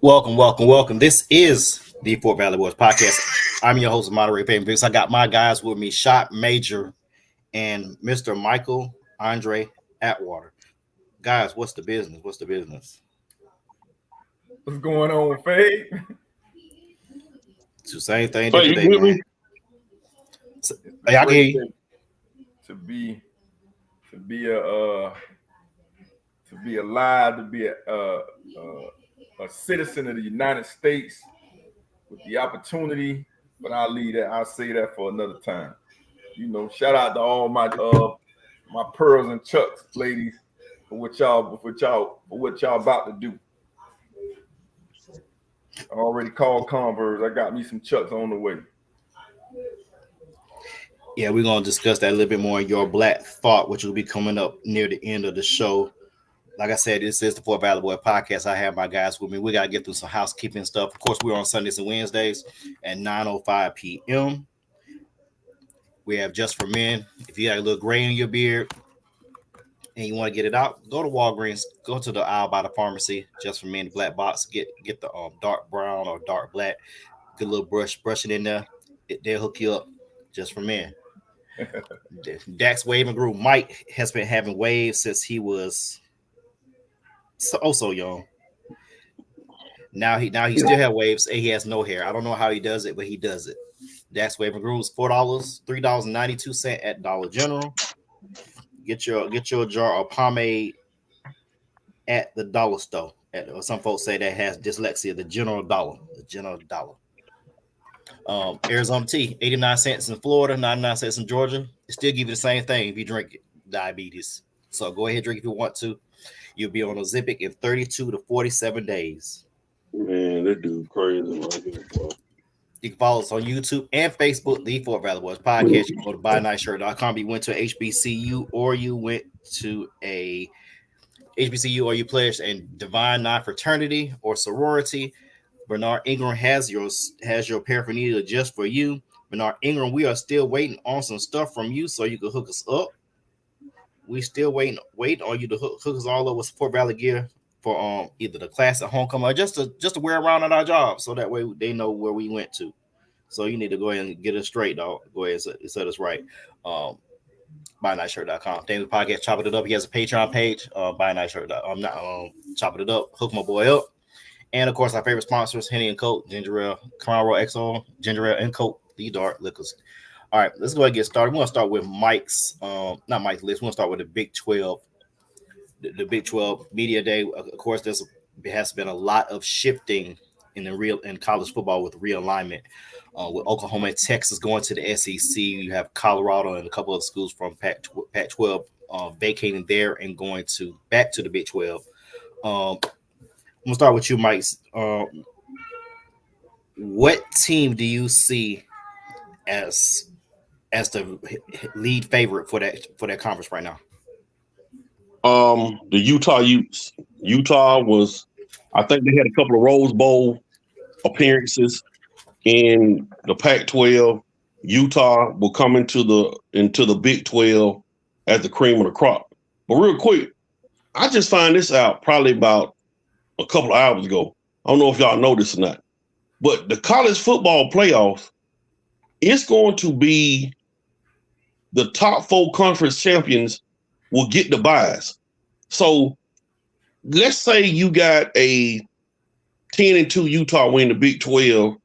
Welcome. This is the Fort Valley Boys podcast. I'm your host, moderator Peyton Briggs. I got my guys with me, Shot Major and Mr. Michael Andre Atwater. Guys, what's the business? What's going on, Fade? It's the same thing So today, man. Hey, I can hear you. To be alive, to be a citizen of the United States with the opportunity, but I'll say that for another time. You know, shout out to all my pearls and chucks, ladies, for what y'all about to do. I already called Converse. I got me some chucks on the way. Yeah, we're gonna discuss that a little bit more in your Black Thought, which will be coming up near the end of the show. Like I said, this is the Fort Valley Boy podcast. I have my guys with me. We gotta get through some housekeeping stuff. Of course, we're on Sundays and Wednesdays at 9:05 p.m. We have Just for Men. If you got a little gray in your beard and you want to get it out, go to Walgreens, go to the aisle by the pharmacy, Just for Men black box, get the dark brown or dark black, get a little brush it in there. They'll hook you up. Just for Men. Dax Wave and Groove. Mike has been having waves since he was so young. Now he still have waves and he has no hair. I don't know how he does it, but he does it. Dax Wave and Groove is $4, $3.92 at Dollar General. Get your jar of pomade at the dollar store. Some folks say that has dyslexia. The General Dollar. Arizona tea, 89 cents in Florida, 99 cents in Georgia. It still give you the same thing if you drink it, diabetes. So go ahead and drink if you want to. You'll be on Ozempic in 32 to 47 days. Man, that dude crazy right here, bro. You can follow us on YouTube and Facebook, the Fort Valley Boys Podcast. You can go to buynightshirt.com. You went to HBCU or you went to a HBCU or you pledged in Divine Non-Fraternity or Sorority. Bernard Ingram has your paraphernalia just for you. Bernard Ingram, we are still waiting on some stuff from you so you can hook us up. We still waiting on you to hook us all up with Fort Valley gear for either the class at homecoming or just to wear around at our job, so that way they know where we went to. So you need to go ahead and get us straight, dog. Go ahead and set us right. BuyNightShirt.com. David Podcast, chopping it up. He has a Patreon page. BuyNightShirt.com. Chopping it up. Hook my boy up. And of course, our favorite sponsors: Henny and Coke, Ginger Ale, Crown Royal XO, Ginger Ale and Coke, the dark liquors. All right, let's go ahead and get started. We're gonna start with Mike's, not Mike's list. We're gonna start with the Big 12, the Big 12 Media Day. Of course, there has been a lot of shifting in college football with realignment. With Oklahoma and Texas going to the SEC, you have Colorado and a couple of schools from Pac-12 vacating there and going back to the Big 12. I'm gonna start with you, Mike. What team do you see as the lead favorite for that conference right now? The Utah Utes. Utah was, I think they had a couple of Rose Bowl appearances in the Pac-12. Utah will come into the Big 12 as the cream of the crop. But real quick, I just found this out probably about a couple of hours ago. I don't know if y'all know this or not, but the college football playoffs, it's going to be the top 4 conference champions will get the buys. So let's say you got a 10-2 Utah win the Big 12,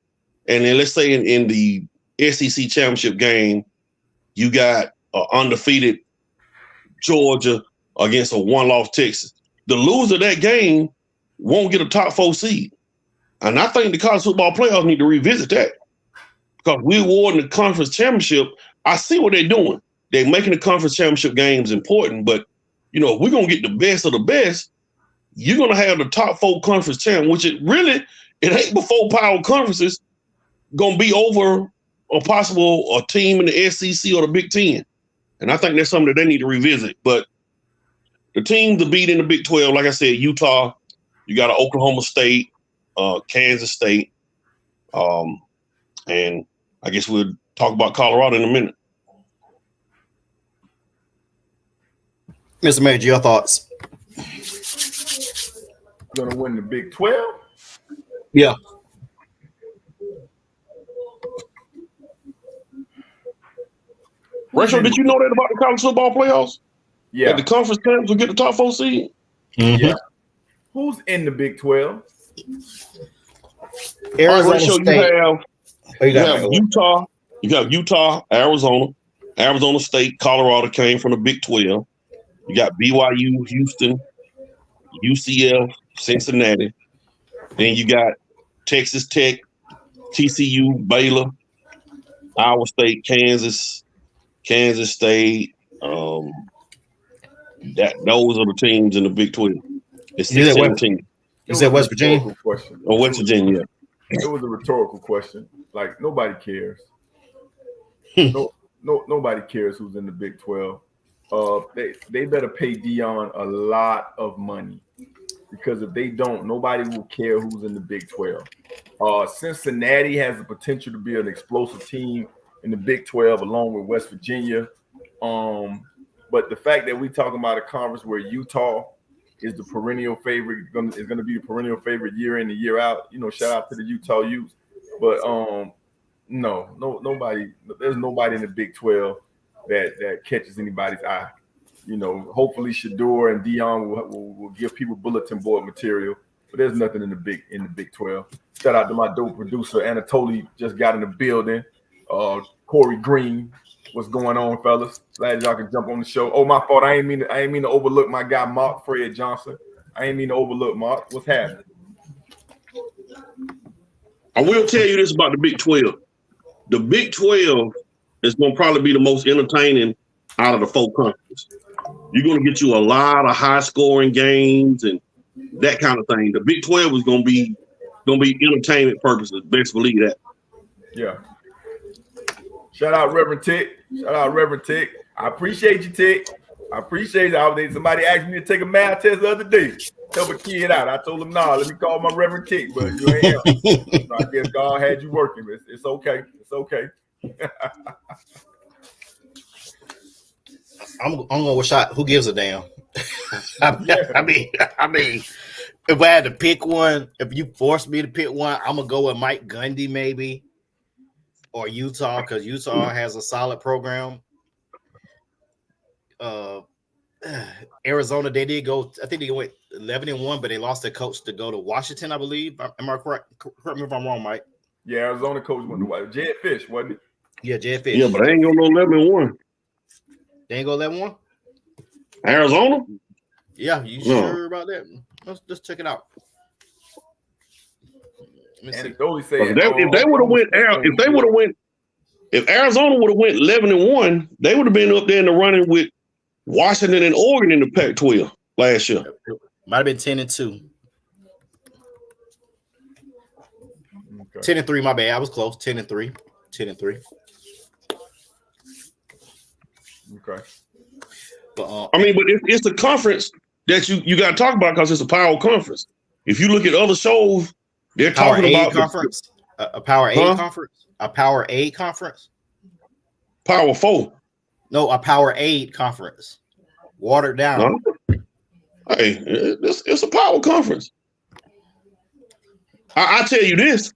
and then let's say in the SEC championship game, you got an undefeated Georgia against a one-loss Texas. The loser of that game won't get a top 4 seed. And I think the college football playoffs need to revisit that, because we're awarding the conference championship. I see what they're doing. They're making the conference championship games important, but if we're going to get the best of the best, you're going to have the top 4 conference champion, which it ain't before power conferences going to be over a team in the SEC or the Big Ten. And I think that's something that they need to revisit. But the team to beat in the Big 12, like I said, Utah, you got Oklahoma State, Kansas State, and I guess we'll talk about Colorado in a minute. Mr. Major, your thoughts? Gonna win the Big 12? Yeah. Retro, did you know that about the college football playoffs? Yeah. That the conference champs will get the top 4 seed? Mm-hmm. Yeah. Who's in the Big 12? Arizona Ratio, State. you have Utah. You got Utah, Arizona State, Colorado came from the Big 12. You got BYU, Houston, UCF, Cincinnati. Then you got Texas Tech, TCU, Baylor, Iowa State, Kansas State. Those are the teams in the Big 12. It's 16 teams. You said West Virginia? Question. Or West Virginia. It was a rhetorical question. Like, nobody cares. Nobody cares who's in the Big 12. They better pay Dion a lot of money, because if they don't, nobody will care who's in the Big 12. Cincinnati has the potential to be an explosive team in the Big 12 along with West Virginia. But the fact that we talking about a conference where Utah is the perennial favorite, is going to be the perennial favorite year in and year out. Shout out to the Utah Utes. But nobody. There's nobody in the Big 12 that catches anybody's eye. Hopefully Shador and Dion will give people bulletin board material. But there's nothing in the Big 12. Shout out to my dope producer Anatoly, just got in the building. Corey Green. What's going on, fellas? Glad y'all can jump on the show. Oh, my fault. I ain't mean to overlook my guy Mark Fred Johnson. I ain't mean to overlook Mark. What's happening? I will tell you this about the Big 12. The Big 12 is going to probably be the most entertaining out of the 4 conferences. You're going to get you a lot of high-scoring games and that kind of thing. The Big 12 is going to be entertainment purposes. Best believe that. Yeah. Shout out Reverend Tick. I appreciate you, Tick. I appreciate it. Somebody asked me to take a math test the other day. Help a kid out. I told him, nah, let me call my Reverend Tick, but you ain't him. So I guess God had you working. It's okay. It's okay. I'm going with shot. Who gives a damn? I mean, if I had to pick one, if you force me to pick one, I'm going to go with Mike Gundy maybe. Or Utah, because Utah has a solid program. Arizona, they did go. I think they went 11-1, but they lost their coach to go to Washington, I believe. Am I correct? Correct me if I'm wrong, Mike. Yeah, Arizona coach went to Washington. Jed Fish, wasn't it? Yeah, Jed Fish. Yeah, but they ain't going to go 11-1. They ain't go 11-1? Arizona? Yeah, you sure about that? Let's check it out. And say if Arizona would have went 11-1, they would have been up there in the running with Washington and Oregon in the Pac-12 last year. Might have been 10-2. Okay. 10-3, my bad. I was close. 10-3. 10-3. Okay. But but it's the conference that you got to talk about, because it's a power conference. If you look at other shows, they're talking about conference. A Power 8 conference. A Power 8 conference. Power 4. No, a Power 8 conference. Watered down. No. Hey, it's a power conference. I tell you this,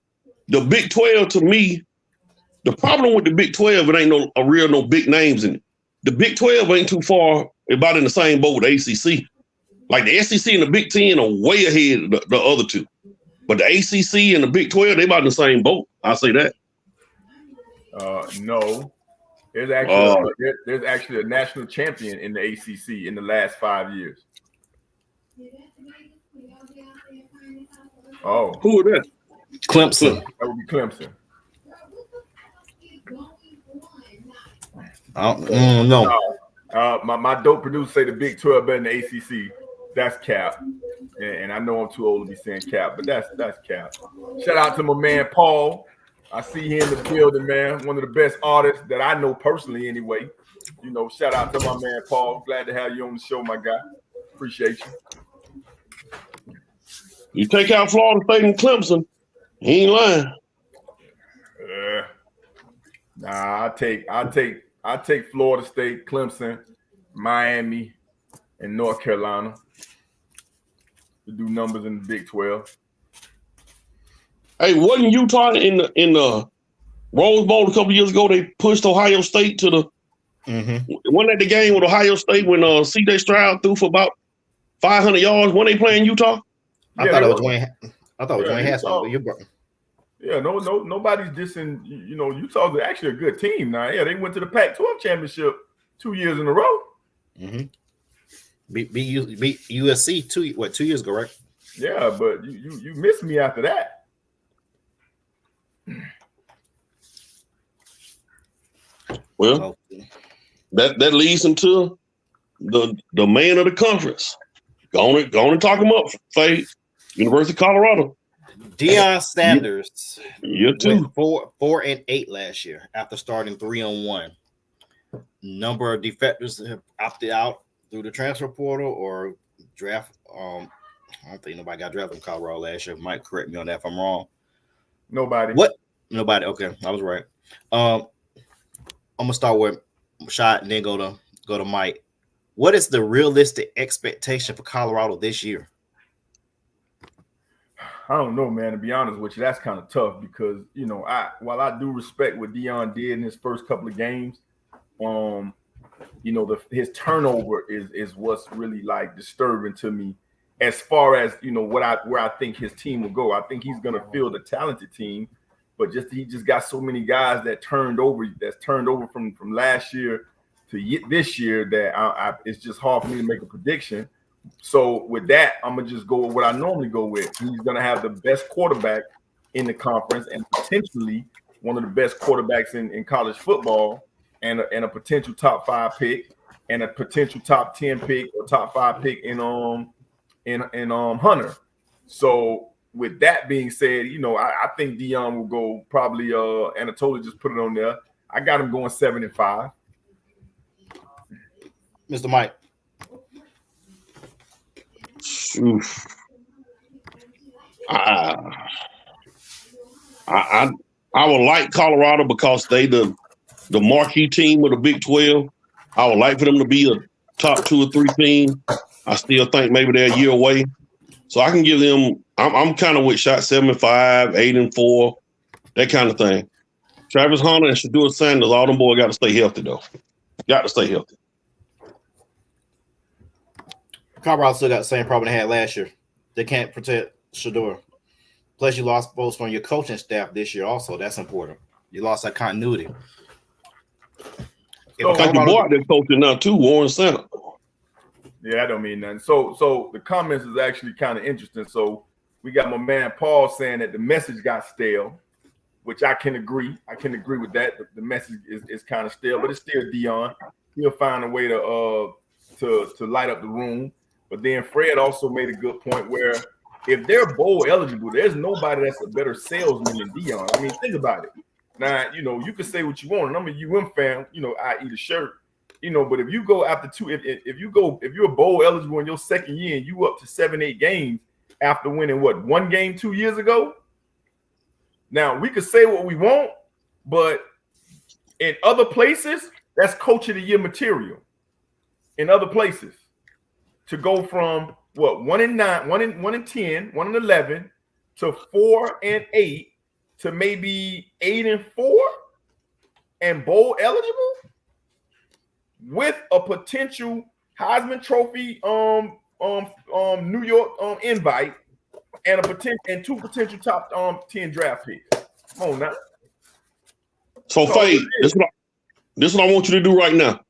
the Big 12 to me, the problem with the Big 12, it ain't no big names in it. The Big 12 ain't too far about in the same boat with the ACC. Like the SEC and the Big 10 are way ahead of the other two. But the ACC and the Big 12, they about in the same boat. I'll say that. No. There's actually a national champion in the ACC in the last 5 years. Oh. Who is that? Clemson. That would be Clemson. No. My dope producer say the Big 12 better than the ACC. That's cap. And I know I'm too old to be saying cap, but that's cap. Shout out to my man Paul. I see him in the building, man. One of the best artists that I know personally anyway. Shout out to my man Paul. Glad to have you on the show, my guy. Appreciate you. You take out Florida State and Clemson, he ain't lying. Nah, I take Florida State, Clemson, Miami, and North Carolina to do numbers in the Big 12. Hey, wasn't Utah in the Rose Bowl a couple years ago? They pushed Ohio State to the. Wasn't that the game with Ohio State when C.J. Stroud threw for about 500 yards? When they playing Utah? I thought it was Dwayne. I thought it was Dwayne Haskins. Yeah, nobody's dissing. You know, Utah's actually a good team now. Yeah, they went to the Pac-12 championship 2 years in a row. Beat USC 2 years ago, right? Yeah, but you missed me after that. Well, that leads into the man of the conference. Go on and talk him up, Fade. University of Colorado. Deion Sanders. Year 2. 4-8 last year after starting 3-1. Number of defectors have opted out through the transfer portal or draft. I don't think nobody got drafted in Colorado last year. Mike, correct me on that if I'm wrong. Nobody. What? Nobody. Okay, I was right. I'm gonna start with Shot and then go to Mike. What is the realistic expectation for Colorado this year? I don't know, man. To be honest with you, that's kind of tough because while I do respect what Deion did in his first couple of games, his turnover is what's really like disturbing to me. As far as where I think his team will go, I think he's going to field a talented team, but he just got so many guys that turned over from last year to this year that it's just hard for me to make a prediction. So with that, I'm gonna just go with what I normally go with. He's gonna have the best quarterback in the conference and potentially one of the best quarterbacks in college football, and a potential top 5 pick and a potential top 10 pick or top 5 pick in Hunter. So with that being said, I think Deion will go probably Anatoly just put it on there. I got him going 7-5. Mr. Mike. Oof. I would like Colorado because they the marquee team of the Big 12. I would like for them to be a top 2 or 3 team. I still think maybe they're a year away. So I can give them, I'm kind of with Shot 7-5, 8-4, that kind of thing. Travis Hunter and Shedeur Sanders, all them boys got to stay healthy though. Got to stay healthy. Colorado still got the same problem they had last year. They can't protect Shedeur. Plus, you lost both from your coaching staff this year also. That's important. You lost that continuity. I think your boy out there coaching now too, Warren Center. Yeah, that don't mean nothing. So the comments is actually kind of interesting. So we got my man Paul saying that the message got stale, which I can agree. I can agree with that. The message is kind of stale, but it's still Deion. He'll find a way to light up the room. But then Fred also made a good point where if they're bowl eligible, there's nobody that's a better salesman than Deion. I mean, think about it. Now, you can say what you want, and I'm a UM fan, I eat a shirt, but if you go after 2, if you're bowl eligible in your second year and you up to 7-8 games after winning 1 game 2 years ago. Now we could say what we want, but in other places, that's coach of the year material. In other places. To go from 1-9, 1-10, 1-11 to 4-8 to maybe 8-4 and bowl eligible with a potential Heisman Trophy New York invite and and 2 potential top 10 draft picks. Come on now. So Fade, this is what I want you to do right now.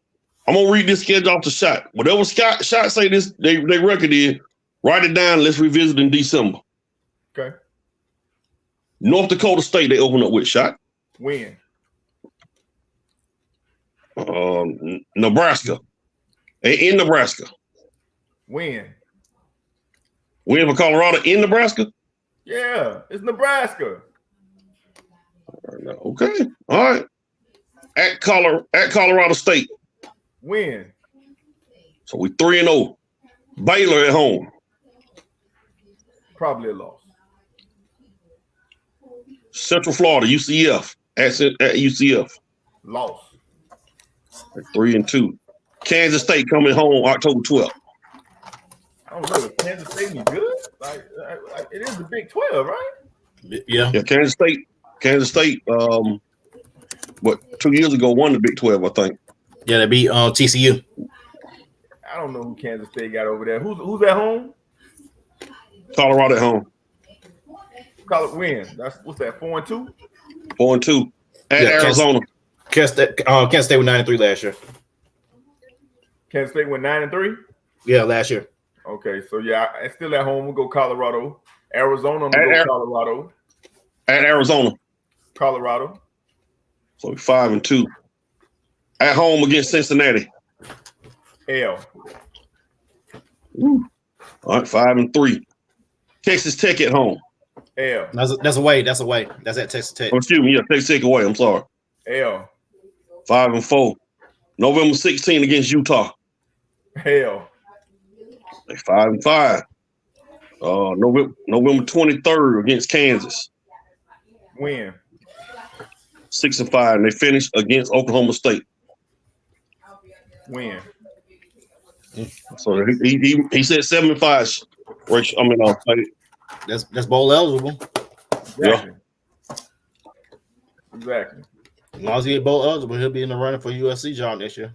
I'm gonna read this schedule off the Shot. Whatever Shot say this they record is, write it down. Let's revisit in December. Okay. North Dakota State they open up with Shot. When? Nebraska. In Nebraska. When? Win for Colorado in Nebraska? Yeah, it's Nebraska. Okay. All right. At Colorado State. When? So we 3-0. Baylor at home. Probably a loss. Central Florida, UCF. At UCF. Loss. 3-2. Kansas State coming home October 12th. I don't know. Is Kansas State any good? Like it is the Big 12, right? Yeah. Yeah, Kansas State. What 2 years ago won the Big 12, I think. Yeah, they beat TCU. I don't know who Kansas State got over there. Who's at home? Colorado at home. Call it win. That's what's that? 4-2. 4-2 at Arizona. Kansas State was 9-3 last year. Kansas State went 9-3. Yeah, last year. Okay, so yeah, I still at home. We'll go Colorado. Arizona, I'm gonna go Colorado. At Arizona. Colorado. So 5-2. At home against Cincinnati. L. Woo. All right, 5-3. Texas Tech at home. L. That's away. That's away. That's at Texas Tech. Oh, excuse me. Yeah, Texas Tech away. I'm sorry. L. 5-4. November 16 against Utah. Hell. 5-5. November 23rd against Kansas. Win. 6-5, and they finished against Oklahoma State. Win. So he said 7-5. That's bowl eligible. Exactly. Exactly. As long as he get bowl eligible, he'll be in the running for USC job next year.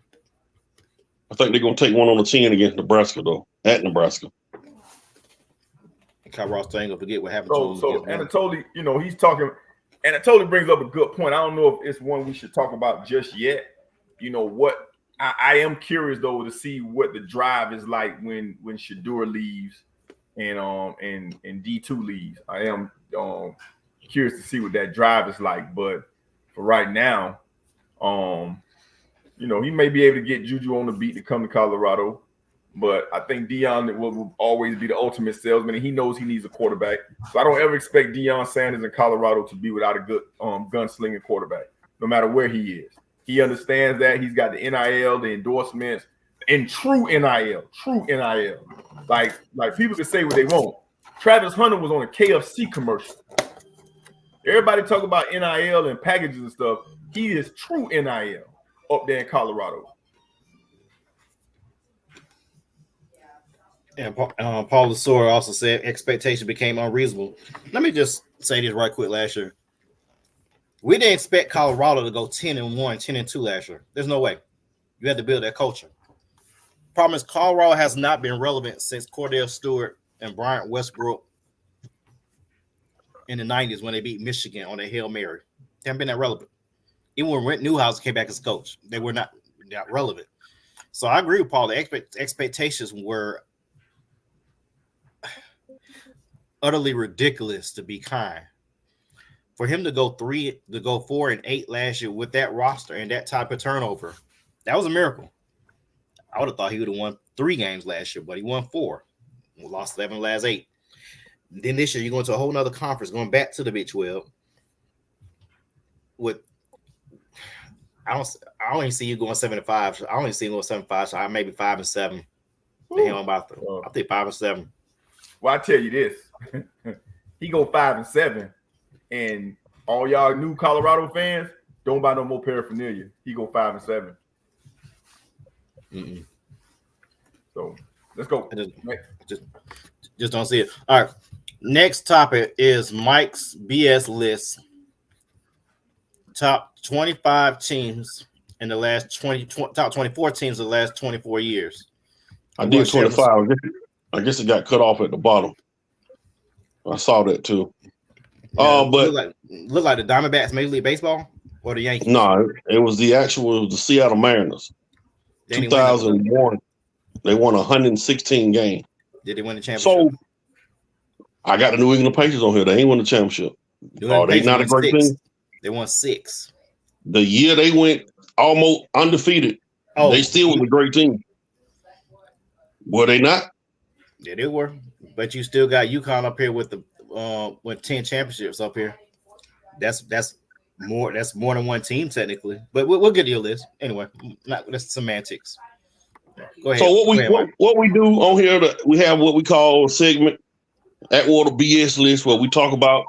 I think they're gonna take one on the chin against Nebraska though. At Nebraska. Kyle Ross ain't gonna forget what happened So to him. Anatoly, he's talking. Anatoly brings up a good point. I don't know if it's one we should talk about just yet. What I am curious though to see what the drive is like when Shedeur leaves and D2 leaves. I am curious to see what that drive is like. But for right now, he may be able to get Juju on the beat to come to Colorado. But I think Deion will always be the ultimate salesman, and he knows he needs a quarterback. So I don't ever expect Deion Sanders in Colorado to be without a good gunslinging quarterback, no matter where he is. He understands that. He's got the NIL, the endorsements, and true NIL. Like people can say what they want. Travis Hunter was on a KFC commercial. Everybody talk about NIL and packages and stuff. He is true NIL up there in Colorado. And Paul Lasor also said expectation became unreasonable. Let me just say this right quick. Last year, we didn't expect Colorado to go 10-1, 10-2 last year. There's no way. You had to build that culture. Problem is, Colorado has not been relevant since Cordell Stewart and Bryant Westbrook in the 90s when they beat Michigan on a Hail Mary. They haven't been that relevant. Even when Rent Newhouse came back as coach, they were not relevant. So I agree with Paul. The expectations were utterly ridiculous, to be kind. For him to go 4-8 last year with that roster and that type of turnover, that was a miracle. I would have thought he would have won 3 games last year, but he won 4. We lost 7 of the last 8. Then this year, you're going to a whole nother conference, going back to the Big 12. I don't even see you going 7-5. I only see you going 7-5, so I maybe 5-7. I think 5-7. Well, I tell you this, he go 5-7, and all y'all new Colorado fans don't buy no more paraphernalia. He go 5-7. So let's go. Just don't see it. All right. Next topic is Mike's BS list. Top 25 teams in the last top 24 teams in the last 24 years. I did 25. I guess it got cut off at the bottom. I saw that too. Yeah, but look like the Diamondbacks, Major League Baseball, or the Yankees. No, it was the Seattle Mariners. 2001. They won 116 games. Did they win the championship? So I got the New England Patriots on here. They ain't won the championship. They not a great team. They won 6. The year they went almost undefeated, they still was a great team. Were they not? Yeah, they were. But you still got UConn up here with 10 championships up here. That's more than one team technically. But we'll get to your list anyway. That's semantics. Go ahead. So what we do on here, we have what we call a segment Atwater BS list where we talk about.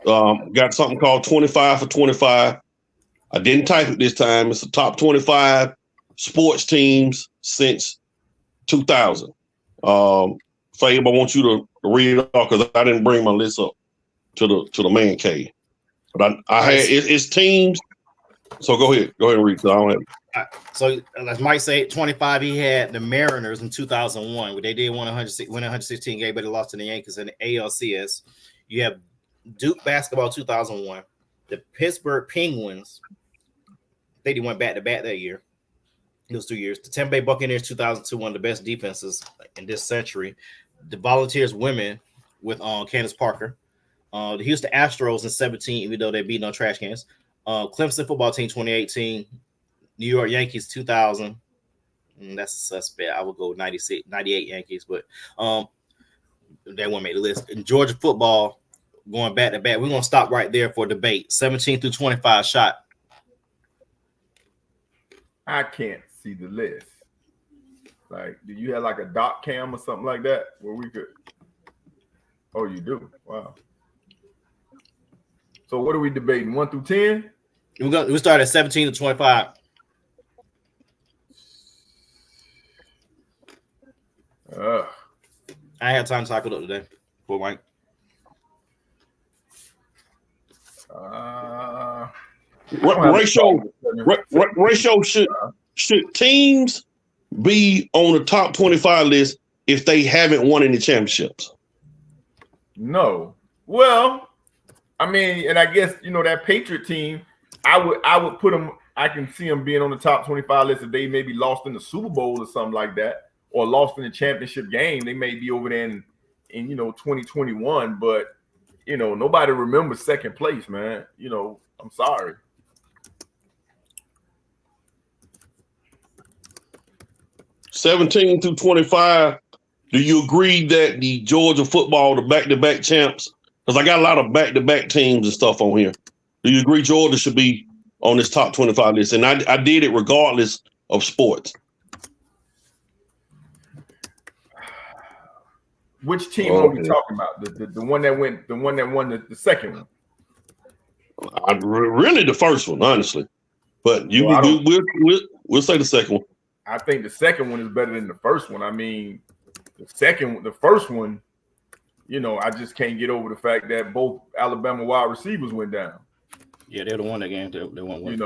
Got something called 25 for 25. I didn't type it this time. It's the top 25 sports teams since 2000. Fabe, I want you to read it off because I didn't bring my list up. to the man cave. But I had it's teams. So go ahead and read. I don't have. So as Mike said, 25. He had the Mariners in 2001, where they did win 116 games, but they lost to the Yankees in the ALCS. You have Duke basketball 2001, the Pittsburgh Penguins. They went back to back that year. Those 2 years. The Tampa Bay Buccaneers 2002, one of the best defenses in this century. The Volunteers women with Candace Parker. The Houston Astros in 17, even though they beat no trash cans. Clemson football team 2018. New York Yankees 2000. That's a suspect. I would go 96, 98 Yankees, but that one made the list. And Georgia football going back to back. We're going to stop right there for debate. 17 through 25 shot. I can't see the list. Like, do you have like a dot cam or something like that where we could? Oh, you do? Wow. So what are we debating? 1 through 10? We start at 17 to 25. I had time to talk it up today for Mike. Ratio should teams be on the top 25 list if they haven't won any championships? No. Well, I mean, and I guess that Patriot team, I would put them. I can see them being on the top 25 list if they maybe lost in the Super Bowl or something like that, or lost in the championship game. They may be over there in 2021, but nobody remembers second place, man. I'm sorry. (17 through 25). Do you agree that the Georgia football, the back-to-back champs, because I got a lot of back-to-back teams and stuff on here. Do you agree Georgia should be on this top 25 list? And I did it regardless of sports. Which team are we talking about? The one that won the second one? Really the first one, honestly. But we'll say the second one. I think the second one is better than the first one. I mean, the first one, I just can't get over the fact that both Alabama wide receivers went down. Yeah, they're the one that game. They won one.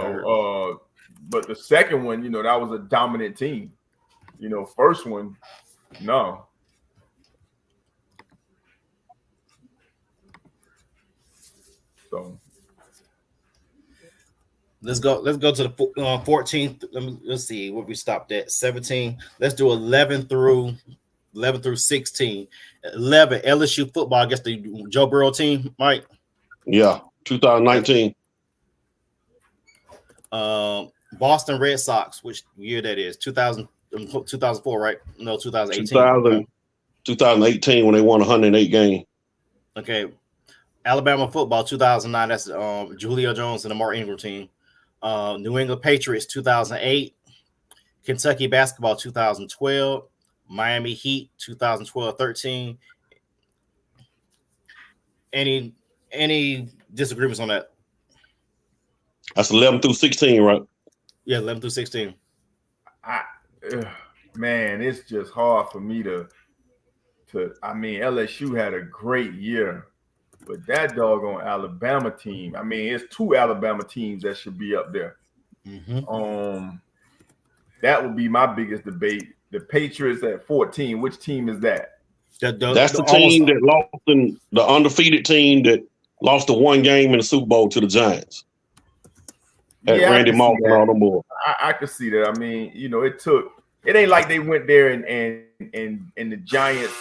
But the second one, that was a dominant team. First one, no. So let's go to the 14th. Let's see what we stopped at. 17. Let's do 11 through 16. 11 LSU football against the Joe Burrow team, Mike. Yeah, 2019. Boston Red Sox, which year that is? 2004, right? No, 2018. 2018 when they won 108 games. Okay. Alabama football 2009. That's Julio Jones and the Mark Ingram team. New England Patriots 2008. Kentucky basketball 2012. Miami Heat 2012-13. Any disagreements on that? That's 11 through 16, right? Yeah, 11 through 16. Man, it's just hard for me to. I mean, LSU had a great year, but that doggone Alabama team. I mean, it's two Alabama teams that should be up there. Mm-hmm. That would be my biggest debate. The Patriots at 14. Which team is that? That's the team that lost in the undefeated team that lost the one game in the Super Bowl to the Giants. Randy Moss and all them boys. I could see that. I mean, it ain't like they went there and the Giants,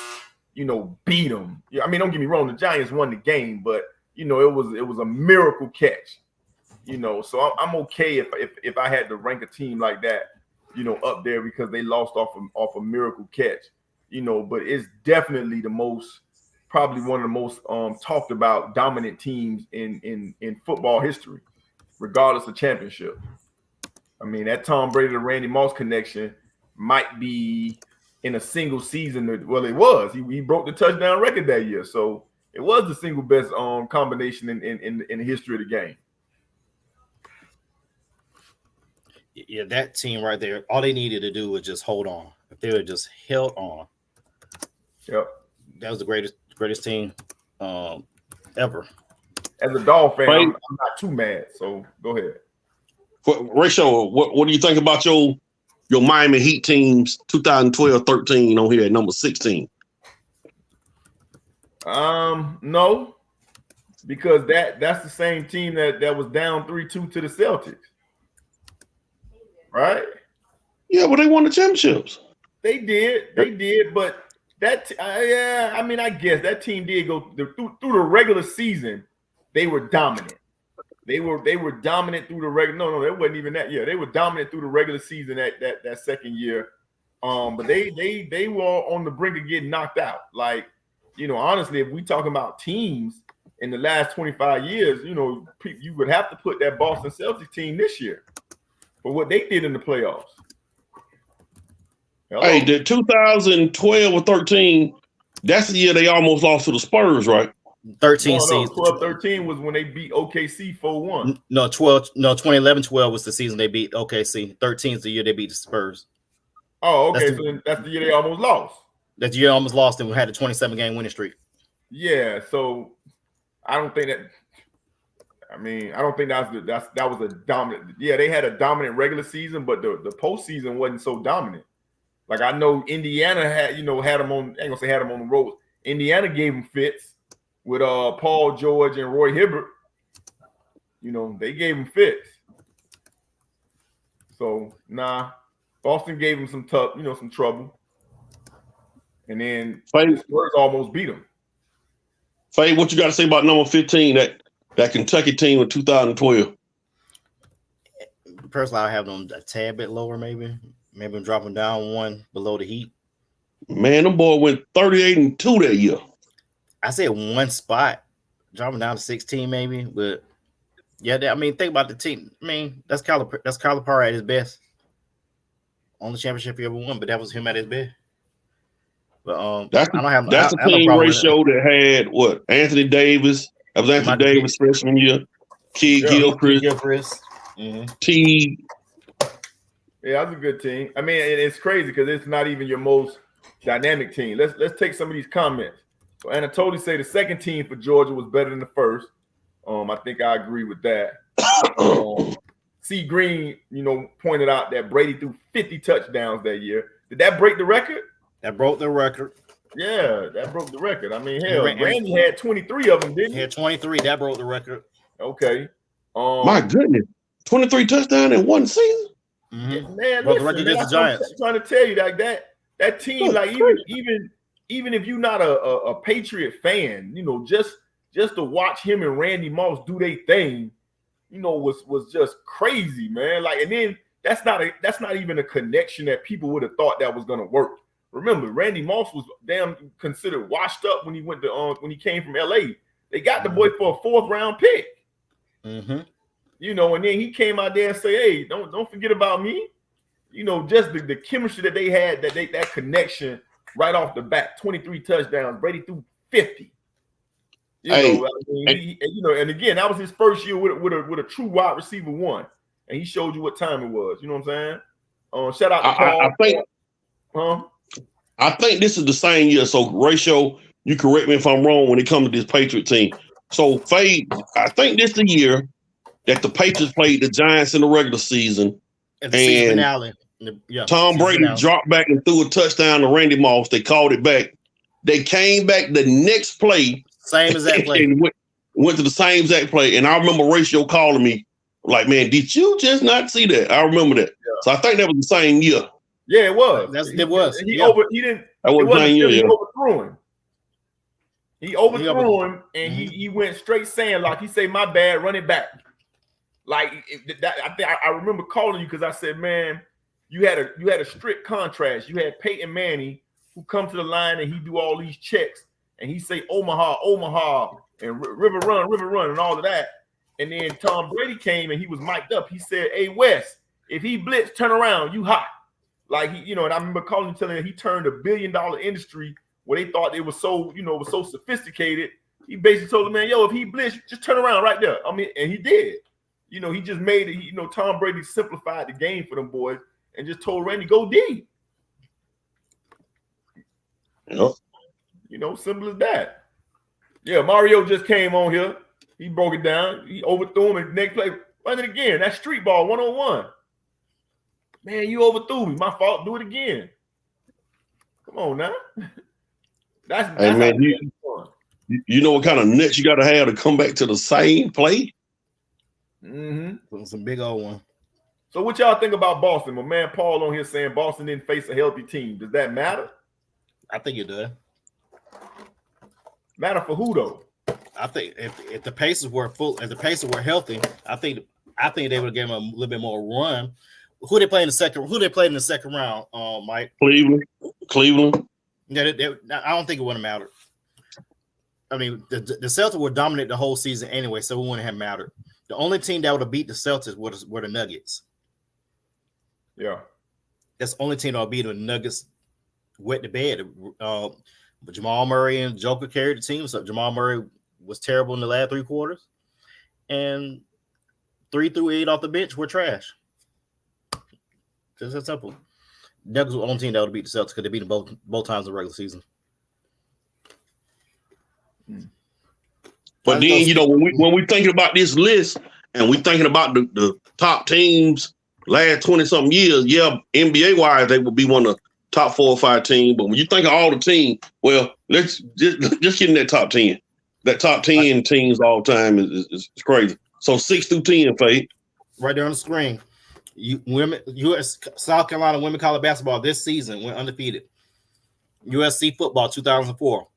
beat them. I mean, don't get me wrong, the Giants won the game, but it was a miracle catch. So I'm okay if I had to rank a team like that, up there because they lost off a miracle catch. But it's definitely probably one of the most talked about dominant teams in football history, regardless of championship. I mean, that Tom Brady to Randy Moss connection might be in a single season. Well, it was. He broke the touchdown record that year, so it was the single best combination in the history of the game. Yeah, that team right there, all they needed to do was just hold on. If they would just held on. Yep. That was the greatest team. ever. As a dog fan, Right. I'm not too mad. So go ahead. Rachel, what do you think about your Miami Heat teams 2012-13 on here at number 16? No, because that's the same team that was down 3-2 to the Celtics, right? Yeah, but they won the championships. They did, but I mean, I guess that team did go through the regular season. They were dominant. They were dominant through the regular. No, it wasn't even that year. They were dominant through the regular season that second year. But they were on the brink of getting knocked out. Like, honestly, if we talking about teams in the last 25 years, you would have to put that Boston Celtics team this year for what they did in the playoffs. Hello? Hey, the 2012 or 13, that's the year they almost lost to the Spurs, right? 13 season. 12-13 was when they beat OKC 4-1. No, 2011-12 was the season they beat OKC. 13 is the year they beat the Spurs. Oh, okay. So that's the year they almost lost. That year almost lost and we had a 27-game winning streak. Yeah, so I don't think that. I mean, I don't think that was a dominant. Yeah, they had a dominant regular season, but the postseason wasn't so dominant. Like, I know Indiana had them on. I ain't gonna say had them on the road. Indiana gave them fits with Paul George and Roy Hibbert. They gave them fits. So Boston gave them some some trouble. And then the Spurs almost beat them. Faye, what you got to say about number 15, that Kentucky team in 2012? Personally, I have them a tad bit lower, maybe. Maybe I'm dropping down one below the Heat. Man, them boy went 38-2 that year. I said one spot, dropping down to 16, maybe. But yeah, I mean, think about the team. I mean, that's Calipari at his best. Only championship he ever won, but that was him at his best. But that's the team ratio that had what? Anthony Davis. That was Anthony Davis freshman year. Gilchrist. T. Yeah, that's a good team. I mean, it's crazy because it's not even your most dynamic team. Let's take some of these comments. So Anatoly say the second team for Georgia was better than the first. I think I agree with that. C. Green, pointed out that Brady threw 50 touchdowns that year. Did that break the record? That broke the record. Yeah, that broke the record. I mean, hell, Randy had 23 of them, didn't he? He had 23. That broke the record. Okay. My goodness. 23 touchdowns in one season? Mm-hmm. Man, listen, the Giants. I'm trying to tell you that team, like even if you're not a Patriot fan, just to watch him and Randy Moss do their thing, was just crazy, man. Like, and then that's not even a connection that people would have thought that was gonna work. Remember, Randy Moss was damn considered washed up when he when he came from LA. They got the boy for a 4th round pick. Mm-hmm. And then he came out there and say, "Hey, don't forget about me." Just the chemistry that they had, that connection right off the bat. 23 touchdowns. Brady threw 50. And again, that was his first year with a true wide receiver one, and he showed you what time it was. You know what I'm saying? Shout out to Paul. I think this is the same year. So, Ratio, you correct me if I'm wrong when it comes to this Patriot team. So, Fade, I think this is the year that the Patriots played the Giants in the regular season. At the season finale. Tom Brady dropped back and threw a touchdown to Randy Moss. They called it back. They came back the next play. Same exact play. And went to the same exact play. And I remember Ratio calling me like, man, did you just not see that? I remember that. Yeah. So I think that was the same year. Yeah, it was. It was. He overthrew him. He overthrew him, and he went straight sandlock. He said, "My bad, run it back." Like I remember calling you because I said, "Man, you had a strict contrast. You had Peyton Manning who come to the line and he do all these checks, and he say Omaha, and River Run, and all of that. And then Tom Brady came and he was mic'd up. He said, "Hey Wes, if he blitz, turn around, you hot." Like and I remember calling him, telling him he turned $1 billion industry where they thought it was so, was so sophisticated. He basically told the man, "Yo, if he blitz, just turn around right there." I mean, and he did. He just made it. Tom Brady simplified the game for them boys and just told Randy, "Go deep." Yep. Simple as that. Yeah, Mario just came on here. He broke it down. He overthrew him, and next play, run it again. That's street ball 1-on-1. Man, you overthrew me. My fault. Do it again. Come on now. That's Hey man, you know what kind of nuts you got to have to come back to the same play? Mm-hmm. Some big old one. So what y'all think about Boston? My man Paul on here saying Boston didn't face a healthy team. Does that matter? I think it does. Matter for who though? I think if the Pacers were healthy, I think they would have given them a little bit more run. Who they played in the second round, Mike? Cleveland. Yeah, I don't think it would have mattered. I mean, the Celtics would dominate the whole season anyway, so it wouldn't have mattered. The only team that would have beat the Celtics were the Nuggets. Yeah. That's the only team that would beat the Nuggets wet the bed. But Jamal Murray and Joker carried the team. So Jamal Murray was terrible in the last 3 quarters. And 3 through 8 off the bench were trash. Just that simple. Nuggets were the only team that would beat the Celtics because they beat them both times in the regular season. But then, when we thinking about this list and we thinking about the top teams last 20-something years, yeah, NBA-wise, they would be one of the top 4 or 5 teams. But when you think of all the teams, well, let's just get in that top 10. That top 10 teams all the time is crazy. So 6 through 10, Faye. Right there on the screen. U.S. South Carolina women college basketball this season went undefeated. USC football 2004,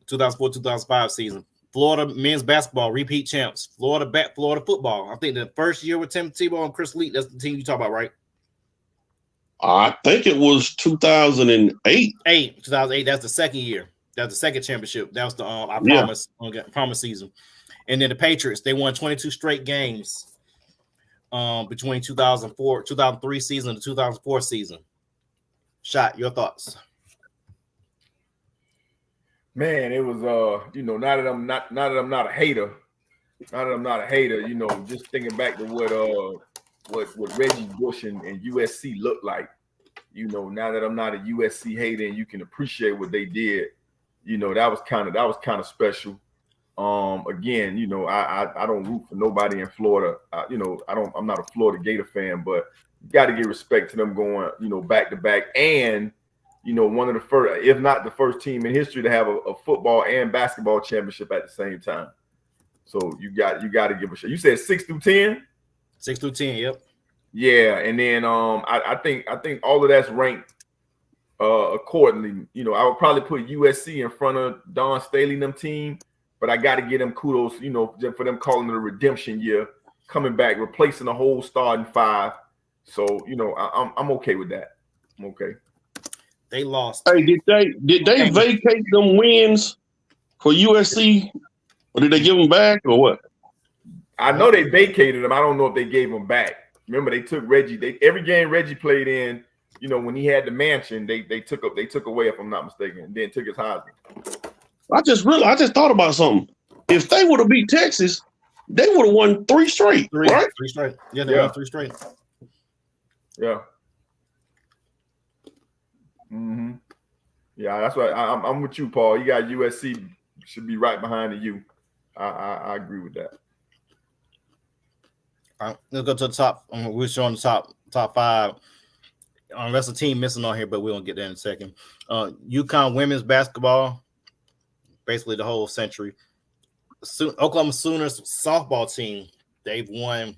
2005 season. Florida men's basketball repeat champs. Florida football. I think the first year with Tim Tebow and Chris Leak, that's the team you talk about, right? I think it was 2008. 2008. That's the second year. That's the second championship. That was the promise season. And then the Patriots, they won 22 straight games between 2003 season and the 2004 season. Shot, your thoughts? Man, it was now that I'm not a hater, just thinking back to what Reggie Bush and USC looked like. Now that I'm not a USC hater and you can appreciate what they did, that was kind of special. Again, I don't root for nobody in Florida. I'm not a Florida Gator fan, but you got to give respect to them going, back to back. And, one of the first, if not the first team in history to have a football and basketball championship at the same time. So you got to give a shot. You said 6 through 10? 6 through 10, yep. Yeah, and then I think all of that's ranked accordingly. I would probably put USC in front of Don Staley and them team. But I got to give them kudos, for them calling it a redemption year, coming back, replacing the whole starting 5. So, I'm okay with that. I'm okay. They lost. Hey, did they vacate them wins for USC, or did they give them back, or what? I know they vacated them. I don't know if they gave them back. Remember, they took Reggie. Every game Reggie played in, when he had the mansion, they took away, if I'm not mistaken, and then took his Heisman. I just thought about something. If they would have beat Texas, they would have won 3 straight, right? 3 straight. Yeah, they won 3 straight. Yeah. Mm-hmm. Yeah, that's why I'm with you, Paul. You got USC should be right behind you. I agree with that. All right, let's go to the top. We're showing the top 5. Unless a team missing on here, but we're gonna get there in a second. UConn women's basketball. Basically the whole century. Oklahoma Sooners softball team, they've won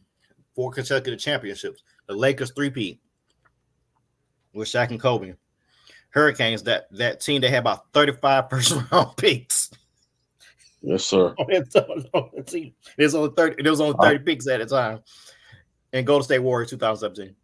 4 consecutive championships. The Lakers 3-peat with Shaq and Kobe. Hurricanes, that team, they had about 35 first-round picks. Yes, sir. On the team. There was only 30 picks at the time. And Golden State Warriors 2017.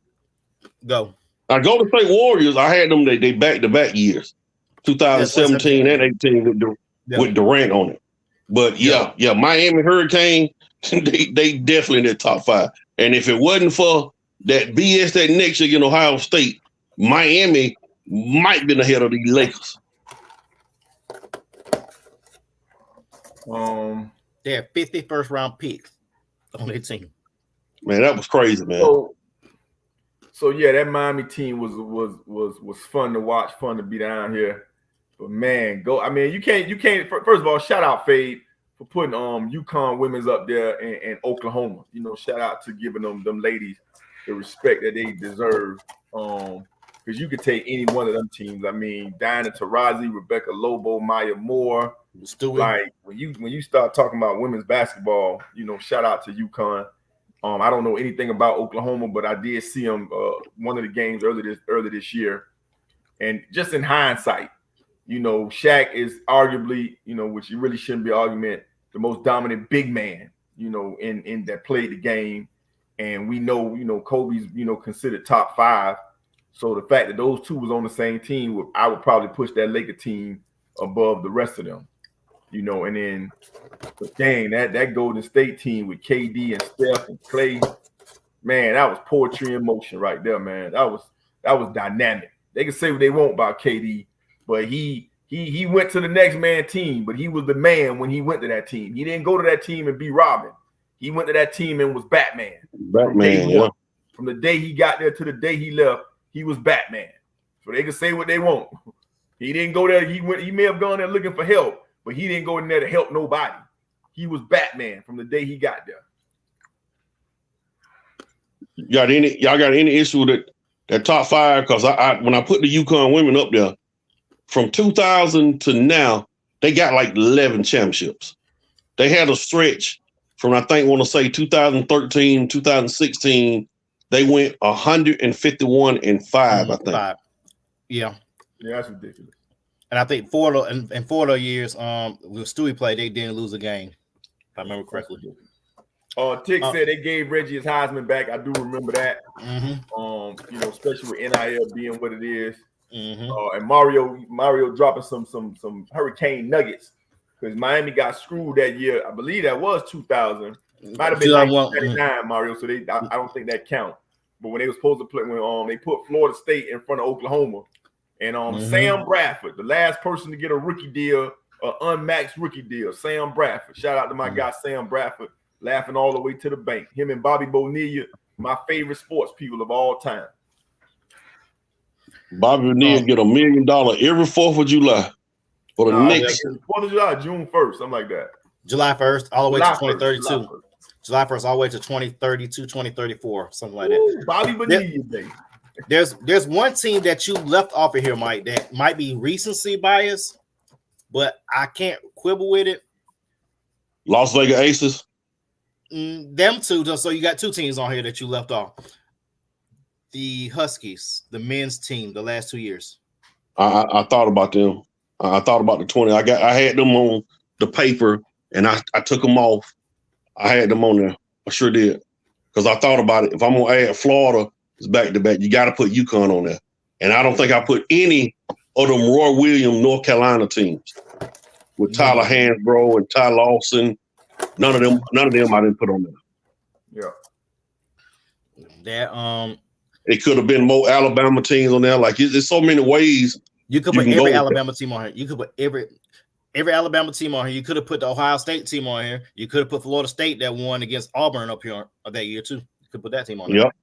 Go. Now, Golden State Warriors, I had them they back-to-back years. 2017 and 18 with Durant on it. But yeah, Miami Hurricane, they definitely in the top 5. And if it wasn't for that BS that next year in Ohio State, Miami might been ahead of the Lakers. They had 50 first-round picks on their team. Man, that was crazy, man. So yeah, that Miami team was fun to watch, fun to be down here. But man, go. I mean, you can't. First of all, shout out Fade for putting UConn women's up there and Oklahoma. You know, shout out to giving them ladies the respect that they deserve. Because you could take any one of them teams. I mean, Diana Taurasi, Rebecca Lobo, Maya Moore. Like when you start talking about women's basketball, you know, shout out to UConn. I don't know anything about Oklahoma, but I did see them one of the games early this year. And just in hindsight, you know, Shaq is arguably, you know, which you really shouldn't be argument, the most dominant big man, you know, in that played the game. And we know, you know, Kobe's, you know, considered top 5. So the fact that those two was on the same team, I would probably push that Laker team above the rest of them. You know, and then dang, that Golden State team with KD and Steph and Clay, man, that was poetry in motion right there, man. That was dynamic. They can say what they want about KD, but he went to the next man team, but he was the man when he went to that team. He didn't go to that team and be Robin. He went to that team and was Batman. Batman, yeah. From the day he got there to the day he left, he was Batman. So they can say what they want. He didn't go there. He may have gone there looking for help, but he didn't go in there to help nobody. He was Batman from the day he got there. Y'all got any issue with that top 5? Because I when I put the UConn women up there, from 2000 to now, they got like 11 championships. They had a stretch from, I think, want to say 2013, 2016. They went 151-5, I think. 5. Yeah, that's ridiculous. And I think four of the years with Stewie played, they didn't lose a game, if I remember correctly. Tick said they gave Reggie his Heisman back. I do remember that. Mm-hmm. You know, especially with NIL being what it is. Mm-hmm. And Mario dropping some hurricane nuggets because Miami got screwed that year. I believe that was 2000. Might have been 1999, Mario. So I don't think that count. But when they were supposed to play, when they put Florida State in front of Oklahoma, and Sam Bradford, the last person to get a rookie deal, unmaxed rookie deal, Sam Bradford. Shout out to my guy Sam Bradford, laughing all the way to the bank. Him and Bobby Bonilla, my favorite sports people of all time. Bobby Bonilla get $1 million every 4th of July for the next 4th of July, June 1st, something like that. July 1st, all the way to 2032. July 1st, all the way to 2032, 2034, something like that. Ooh, Bobby Bonilla, baby. There's one team that you left off of here, Mike, that might be recency bias, but I can't quibble with it. Las Vegas Aces. Them two. So you got 2 teams on here that you left off. The Huskies, the men's team, the last 2 years. I thought about them. I thought about the 20. I had them on the paper, and I took them off. I had them on there. I sure did. Because I thought about it. If I'm going to add Florida, it's back-to-back. You got to put UConn on there. And I don't think I put any of them Roy Williams, North Carolina teams with Tyler Hansbrough and Ty Lawson. None of them I didn't put on there. Yeah. That it could have been more Alabama teams on there. Like there's so many ways you could put every Alabama team on here. You could put every Alabama team on here. You could have put the Ohio State team on here. You could have put Florida State that won against Auburn up here that year too. You could put that team on there. Yep.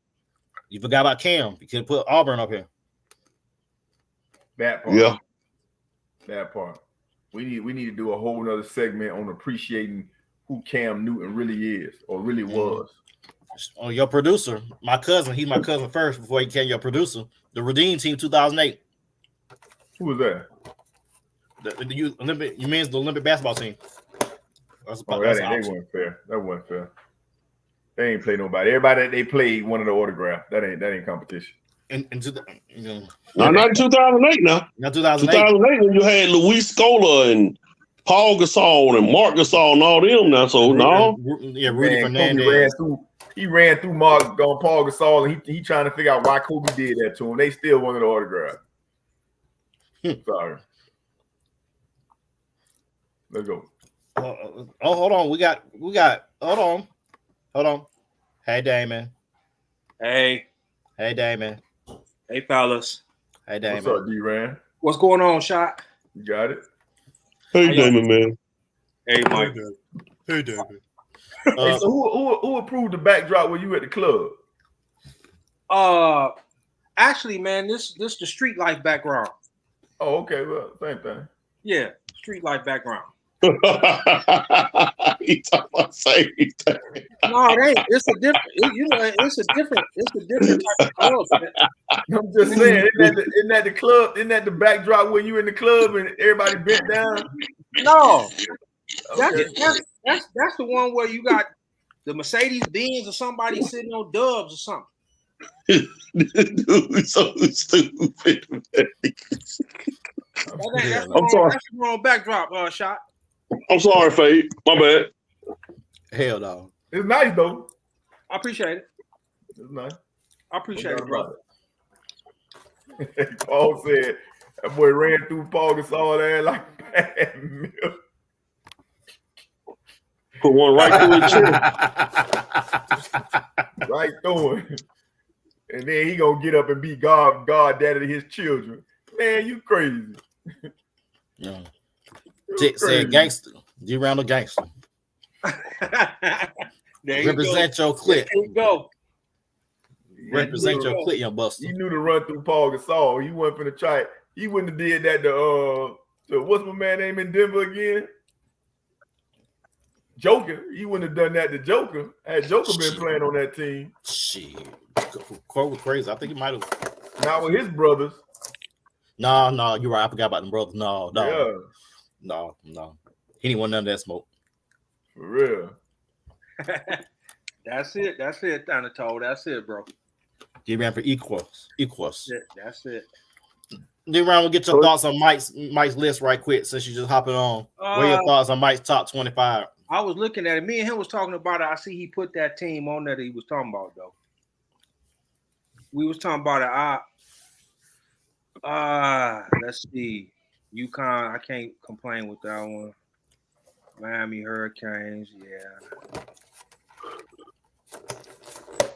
You forgot about Cam. You could have put Auburn up here. That part. Yeah. That part. We need to do a whole nother segment on appreciating who Cam Newton really is or really was. Oh, your producer, my cousin. He's my cousin first before he became your producer. The Redeem Team 2008. Who was that? The men's Olympic basketball team. That wasn't fair. That wasn't fair. They ain't play nobody. Everybody that they played wanted an autograph. That ain't competition. Not in 2008 now. Not 2008. 2008 when you had Luis Scola and Paul Gasol and Mark Gasol and all them now. So no. Yeah, Rudy Fernandez. He ran through Paul Gasol and he trying to figure out why Kobe did that to him. They still wanted the autograph. Sorry. Let's go. Hold on. We got hold on. Hey Damon. Hey Damon. Hey fellas. Hey Damon. What's up, D-Ran? What's going on, Shot? You got it. Hey Damon, man. Hey Mike. Hey Damon. Hey, so who approved the backdrop when you were at the club? Actually, man, this the street life background. Oh, okay. Well, same thing. Yeah, street life background. He talking about same thing. No, it ain't. It's a different. It's a different type of club. Man. I'm just saying, isn't that the club? Isn't that the backdrop when you in the club and everybody bent down? No, Okay. that's the one where you got the Mercedes Benz or somebody sitting on Dubs or something. Dude, so stupid. That's I'm sorry. That's the wrong backdrop, shot. I'm sorry, Fade. My bad. Hell no. It's nice though. I appreciate it. It's nice. I appreciate it, brother. Paul said that boy ran through Paul Gasol there like bad milk. Put one right through his chin. Right through him. And then he gonna get up and be God daddy to his children. Man, you crazy. Yeah. You Jit crazy. said gangster. G round the gangster. There you Represent your clip. There you go. Represent your clip, young buster. He knew to run through Paul Gasol. He wasn't finna try. He wouldn't have did that to what's my man name in Denver again? Joker. He wouldn't have done that to Joker. Had Joker been playing on that team. Shit. Cole was crazy. I think he might have. Not with his brothers. No, you're right. I forgot about them brothers. No. Yeah, No. He didn't want none of that smoke. for real. That's it, Thanatos. That's it, bro. G round for equals. That's it. G round, we'll get your thoughts on Mike's list right quick since you're just hopping on. What are your thoughts on Mike's top 25? I was looking at it. Me and him was talking about it. I see he put that team on there that he was talking about, though. We was talking about it. Let's see. UConn, I can't complain with that one. Miami Hurricanes, yeah.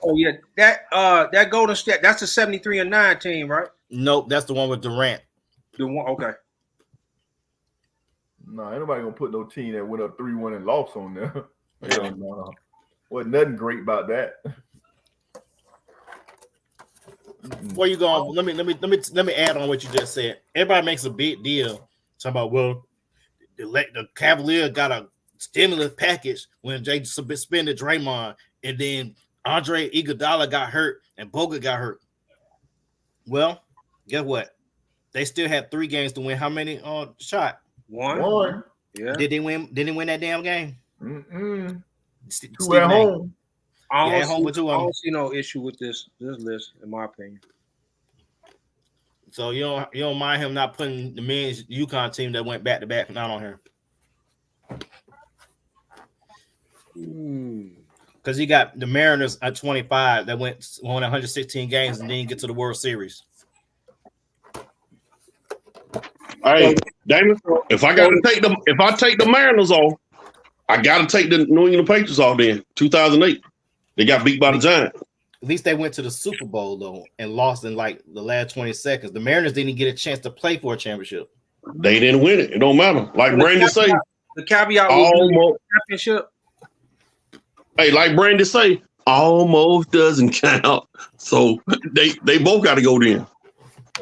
Oh yeah, that Golden State, that's the 73-9 team, right? Nope, that's the one with Durant. The one, okay. No, ain't nobody gonna put no team that went up 3-1 and lost on there. Hell no. Wasn't nothing great about that. Where you going? Let me add on what you just said. Everybody makes a big deal talking about, well, the Cavalier got a stimulus package when they suspended Draymond, and then Andre Iguodala got hurt and Bogut got hurt. Well, guess what? They still had 3 games to win. How many shot? One. Yeah. Did they win? Didn't win that damn game? Mm-mm. 2 at home. I at home with 2 of them. don't see no issue with this list, in my opinion. So you don't mind him not putting the men's UConn team that went back to back not on here. Because you got the Mariners at 25 that won 116 games and didn't get to the World Series. Hey, Damon, if I take the Mariners off, I gotta take the New England Patriots off then. 2008. They got beat by the Giants. At least they went to the Super Bowl though and lost in like the last 20 seconds. The Mariners didn't get a chance to play for a championship. They didn't win it. It don't matter. Like Brandon say, The caveat was almost championship. hey, like Brandon say, almost doesn't count. So they both got to go then.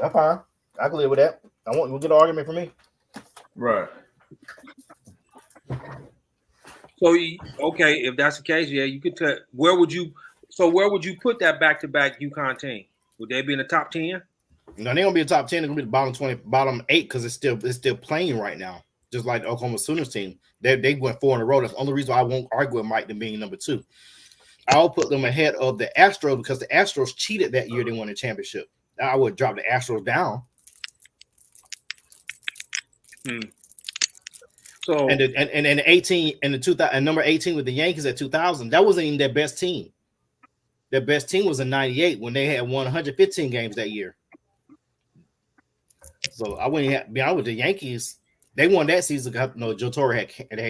That's fine. I can live with that. We'll get an argument from me. Right. So okay, if that's the case, yeah, you could tell. Where would you put that back-to-back UConn team? Would they be in the top 10? No, they're gonna be the top 10. They're gonna be the bottom 8 because it's still playing right now. Just like the Oklahoma Sooners team. They went 4 in a row. That's the only reason I won't argue with Mike them being number 2. I'll put them ahead of the Astros because the Astros cheated that year. They won the championship. I would drop the Astros down. So And the 18 and the 2000 and number 18 with the Yankees at 2000. That wasn't even their best team. Their best team was in 98 when they had won 115 games that year. So I wouldn't be honest with the Yankees. They won that season. No, Joe Torre had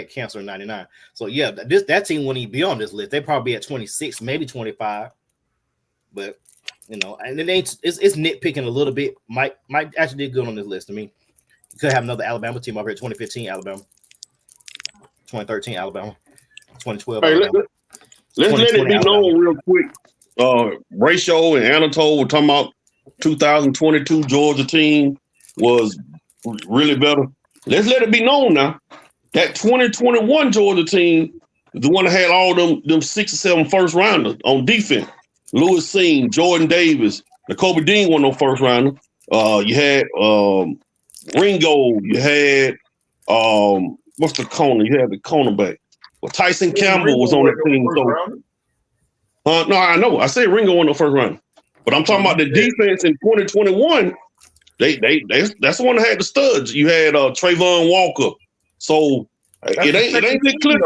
cancer in 99. So yeah, that team wouldn't even be on this list. They'd probably be at 26, maybe 25. But and it's nitpicking a little bit. Mike actually did good on this list. I mean, you could have another Alabama team over here, 2015 Alabama, 2013 Alabama, 2012 Hey, Alabama. let's let it be known real quick. Ratio and Anatole were talking about 2022 Georgia team was really better. Let's let it be known now. That 2021 Georgia team, the one that had all them 6 or 7 first rounders on defense. Lewis Seen, Jordan Davis, Nakobe Dean won on first rounder. You had Ringo, you had what's the corner? You had the cornerback. Well, Tyson Campbell was on that team. So, no, I know. I said Ringo won the first round. But I'm talking about the defense in 2021. That's the one that had the studs. You had Trayvon Walker. So it ain't been clear.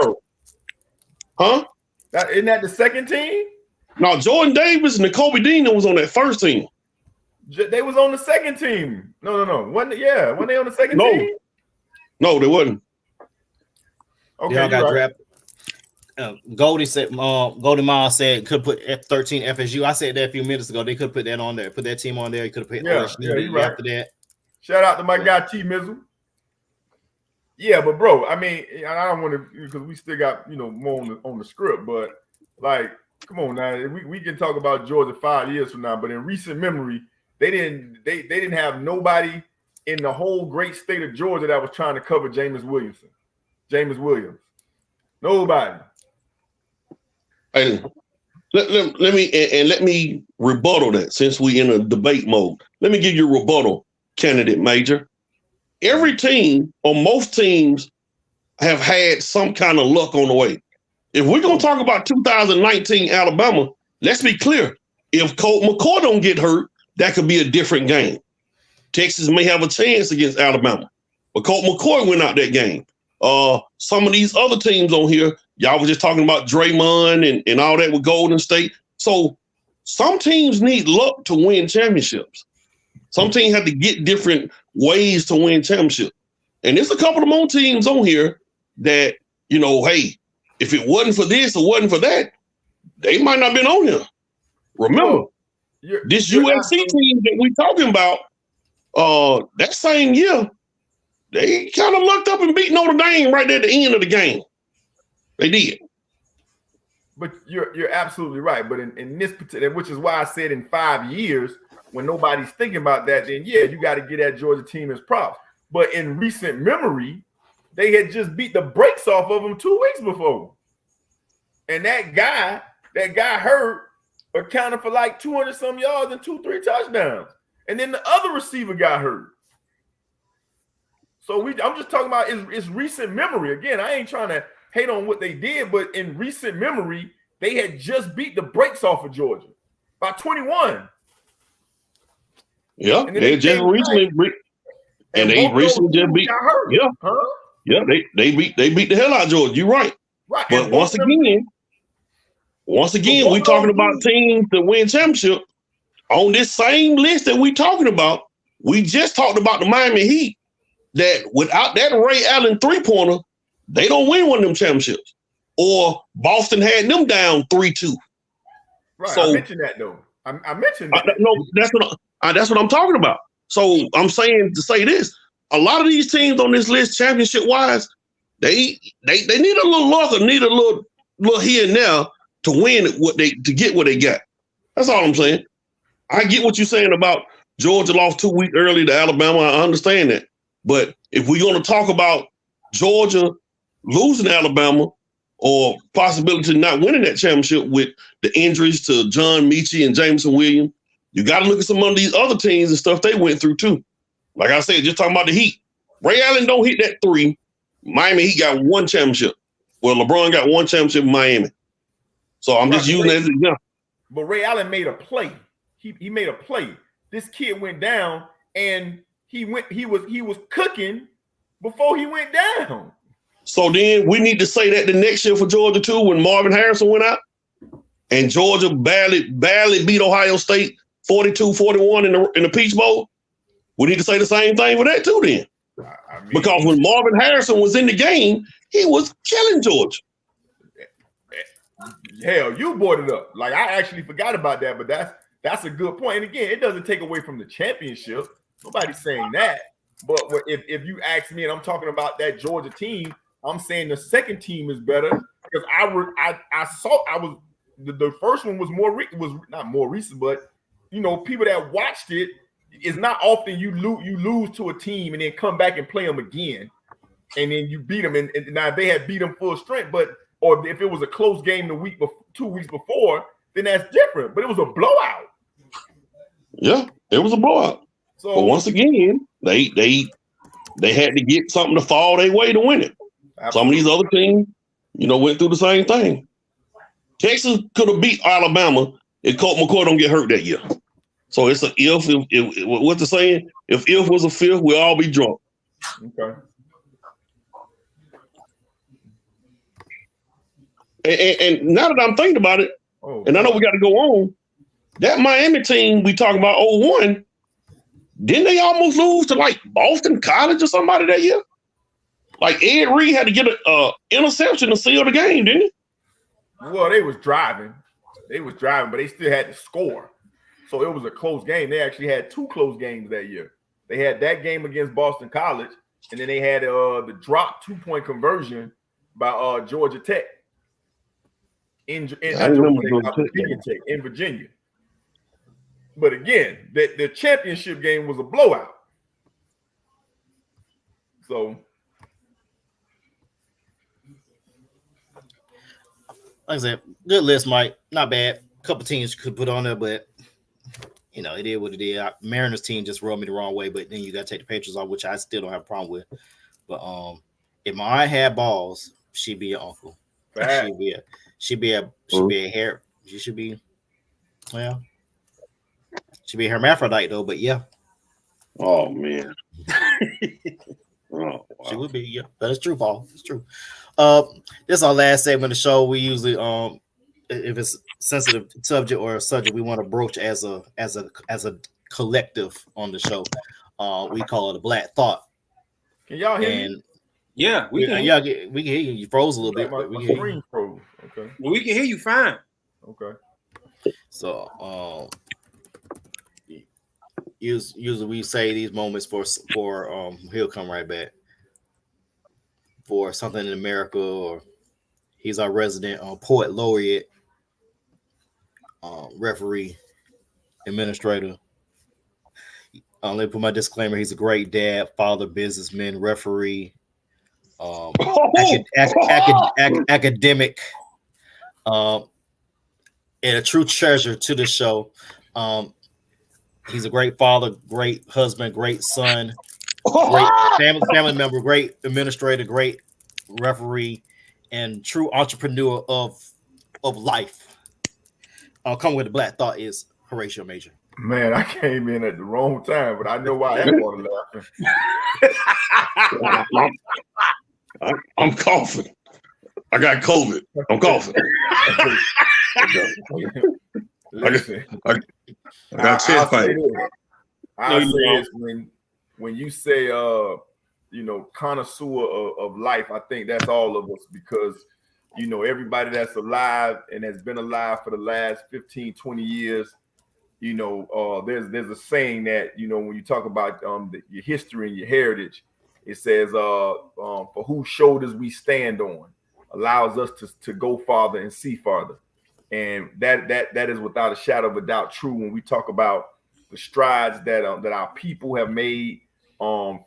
Huh? Isn't that the second team? No, Jordan Davis and Nakobe Dean was on that first team. They was on the second team. No. When they on the second team? No, they wasn't. Okay, Y'all got right. drafted. Goldie said, Goldie Miles said could put F13 FSU. I said that a few minutes ago. They could put that on there, put that team on there. He could have put you're right. after that. Shout out to my guy T Mizzle. Yeah, but bro, I mean, I don't want to because we still got more on the script, but like, come on now, we can talk about Georgia 5 years from now, but in recent memory, they didn't have nobody in the whole great state of Georgia that was trying to cover Jameis Williams. Nobody. Hey, let me rebuttal that since we in a debate mode. Let me give you a rebuttal, candidate Major. Every team or most teams have had some kind of luck on the way. If we're gonna talk about 2019 Alabama, let's be clear. If Colt McCoy don't get hurt, that could be a different game. Texas may have a chance against Alabama, but Colt McCoy went out that game. Some of these other teams on here, y'all was just talking about Draymond and all that with Golden State. So some teams need luck to win championships. Some teams have to get different ways to win championships. And there's a couple of more teams on here that, hey, if it wasn't for this or wasn't for that, they might not have been on here. Remember, this USC team that we're talking about, that same year, they kind of lucked up and beat Notre Dame right at the end of the game. They did. But you're absolutely right. But in this particular, which is why I said in 5 years, when nobody's thinking about that, then you got to get that Georgia team as props. But in recent memory, they had just beat the brakes off of them 2 weeks before. And that guy hurt, accounted for like 200 some yards and 2-3 touchdowns. And then the other receiver got hurt. So I'm just talking about it's recent memory. Again, I ain't trying to hate on what they did, but in recent memory, they had just beat the brakes off of Georgia by 21. Yeah, they just recently just beat. Yeah, huh? Yeah, they beat the hell out of Georgia. You're right. Right. But once again, we talking about teams that win championship. On this same list that we talking about, we just talked about the Miami Heat. That without that Ray Allen 3-pointer, they don't win one of them championships. Or Boston had them down 3-2. Right. So, I mentioned that though. I mentioned that. No, that's what I'm talking about. So I'm saying to say this: a lot of these teams on this list, championship wise, they need a little luck or need a little here and there to win to get what they got. That's all I'm saying. I get what you're saying about Georgia lost 2 weeks early to Alabama. I understand that. But if we're going to talk about Georgia losing to Alabama or possibility of not winning that championship with the injuries to John Mechie and Jameson Williams, you got to look at some of these other teams and stuff they went through too. Like I said, just talking about the Heat. Ray Allen don't hit that 3. Miami Heat got 1 championship. Well, LeBron got 1 championship in Miami. So I'm just using that as an example. But Ray Allen made a play. He made a play. This kid went down and he was cooking before he went down. So then we need to say that the next year for Georgia too, when Marvin Harrison went out and Georgia barely beat Ohio State 42-41 in the Peach Bowl. We need to say the same thing for that too then. I mean, because when Marvin Harrison was in the game, he was killing Georgia. Hell, you brought it up. Like, I actually forgot about that, but that's a good point. And again, it doesn't take away from the championship. Nobody's saying that. But if you ask me, and I'm talking about that Georgia team, I'm saying the second team is better because the first one was not more recent, but people that watched it it's not often you lose to a team and then come back and play them again, and then you beat them. And now they had beat them full strength, or if it was a close game 2 weeks before, then that's different. But it was a blowout. Yeah, it was a blowout. So, but once again, they had to get something to fall their way to win it. Absolutely. Some of these other teams, went through the same thing. Texas could have beat Alabama if Colt McCoy don't get hurt that year. So it's an if what's the saying? If was a fifth, we'll all be drunk. Okay. And now that I'm thinking about it, and I know we got to go on, that Miami team we talking about 01, didn't they almost lose to like Boston College or somebody that year? Like Ed Reed had to get an interception to seal the game, didn't he? Well, they was driving, but they still had to score. So it was a close game. They actually had 2 close games that year. They had that game against Boston College, and then they had the drop 2-point conversion by Georgia Tech in Virginia. But again, the championship game was a blowout. So, like I said, good list, Mike. Not bad. A couple teams could put on there, but it is what it is. Mariners team just rubbed me the wrong way, but then you got to take the Patriots off, which I still don't have a problem with. But if my aunt had balls, she'd be an uncle. She'd be a hair. She should be, well, she'd be a hermaphrodite though. But yeah. Oh man. Wow. She would be, yeah. That's true, Paul. It's true. This is our last segment of the show. We usually, if it's a sensitive subject or a subject we want to broach as a collective on the show, we call it a Black Thought. Can y'all hear me? Yeah, we can. Yeah, we can hear you. You froze a little bit. My we can screen froze. Okay. Well, we can hear you fine. Okay. So, usually we say these moments for he'll come right back for something in America, or he's our resident poet laureate, referee, administrator. Let me put my disclaimer. He's a great dad, father, businessman, referee, academic, and a true treasure to the show. He's a great father, great husband, great son, great family member, great administrator, great referee, and true entrepreneur of life. Come with the Black Thought is Horatio Major. Man, I came in at the wrong time, but I know why I wanted laughing. I'm coughing. I got COVID. I'm coughing. Listen, I got chest pain. I say this when you say connoisseur of life, I think that's all of us, because everybody that's alive and has been alive for the last 15, 20 years, there's a saying that when you talk about your history and your heritage, it says for whose shoulders we stand on allows us to go farther and see farther. And that is without a shadow of a doubt true when we talk about the strides that our people have made. Going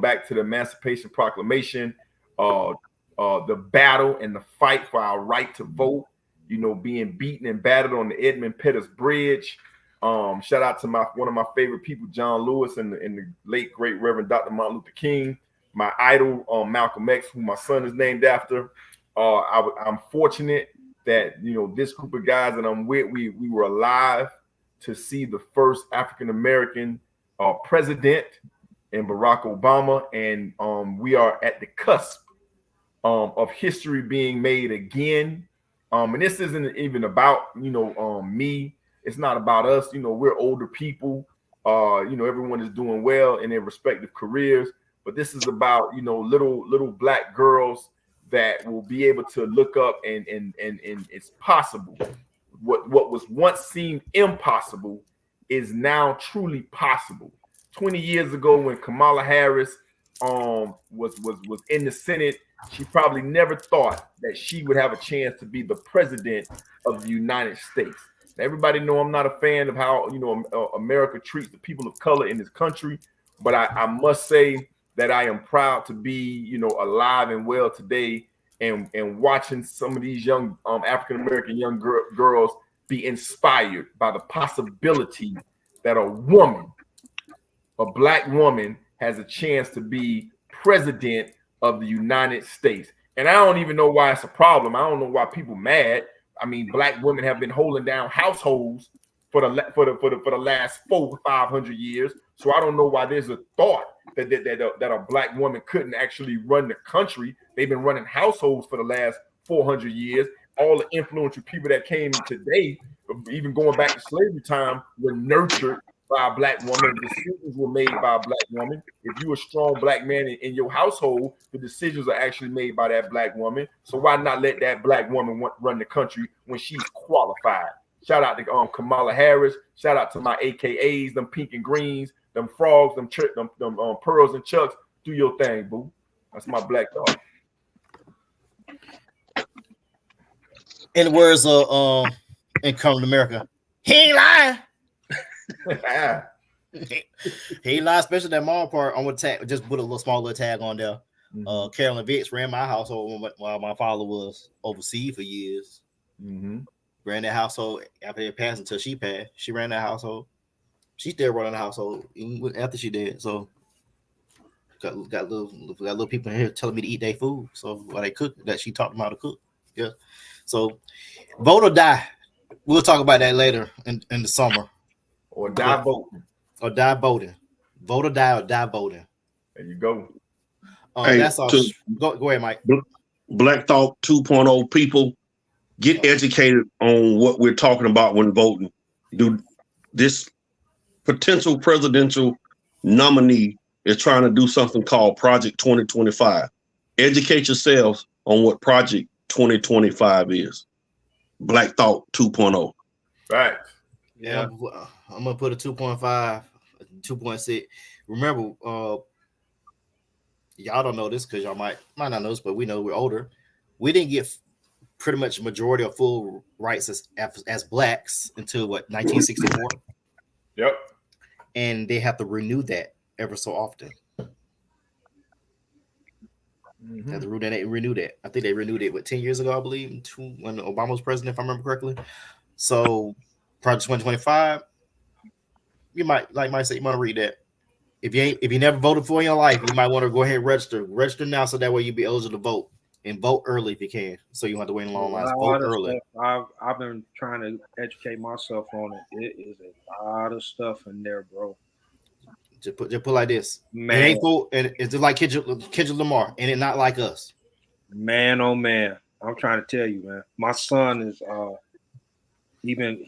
back to the Emancipation Proclamation, the battle and the fight for our right to vote. Being beaten and battered on the Edmund Pettus Bridge. Shout out to one of my favorite people, John Lewis, and the late great Reverend Dr. Martin Luther King. My idol, Malcolm X, who my son is named after. I'm fortunate that this group of guys that I'm with, we were alive to see the first African American president in Barack Obama, and we are at the cusp of history being made again. And this isn't even about me. It's not about us. We're older people. Everyone is doing well in their respective careers, but this is about little Black girls that will be able to look up and it's possible. What was once seemed impossible is now truly possible. 20 years ago, when Kamala Harris was in the Senate, she probably never thought that she would have a chance to be the president of the United States. Everybody know I'm not a fan of how America treats the people of color in this country, but I must say that I am proud to be alive and well today, and watching some of these young African American young girls be inspired by the possibility that a black woman, has a chance to be president of the United States. And I don't even know why it's a problem. I don't know why people mad. I mean, black women have been holding down households for the last 400 or 500 years. So I don't know why there's a thought that a black woman couldn't actually run the country. They've been running households for the last 400 years. All the influential people that came today, even going back to slavery time, were nurtured by a black woman. Decisions were made by a black woman. If you're a strong black man in your household, the decisions are actually made by that black woman. So why not let that black woman run the country when she's qualified? Shout out to Kamala Harris. Shout out to my AKAs, them pink and greens, them frogs, them pearls and chucks. Do your thing, boo. That's my black dog. In the words of Incoming America, he ain't lying. He ain't lying, especially that mall part. I'm gonna tag, just put a small little tag on there. Mm-hmm. Carolyn Vicks ran my household while my father was overseas for years. Mm-hmm. Ran that household after it passed until she passed. She ran that household. She's still running the household even after she did. So got little people in here telling me to eat their food. So while they cook, that she taught them how to cook. Yeah. So vote or die. We'll talk about that later in the summer. Or die voting. Or die voting. Vote or die voting. There you go. Hey, that's all. Go ahead, Mike. Black Thought 2.0 people, get educated on what we're talking about when voting. Do this potential presidential nominee is trying to do something called Project 2025. Educate yourselves on what Project 2025 is. Black Thought 2.0. Right. Yeah. I'm gonna put a 2.5, 2.6. Remember, y'all don't know this because y'all might not know this, but we know we're older. We didn't get pretty much majority of full rights as blacks until 1964. Yep. And they have to renew that ever so often. Mm-hmm. They have to renew that. I think they renewed it 10 years ago, I believe, when Obama was president, if I remember correctly. So Project 2025, you might, like Mike said, you want to read that. If you never voted for in your life, you might want to go ahead and register now, so that way you'll be eligible to vote, and vote early if you can, so you don't have to wait in long lines. Vote early. I've been trying to educate myself on it. It is a lot of stuff in there, bro. Just put like this. Man. It ain't full, and it's just like Kendrick Lamar, and it not like us. Man, oh man, I'm trying to tell you, man. My son is he been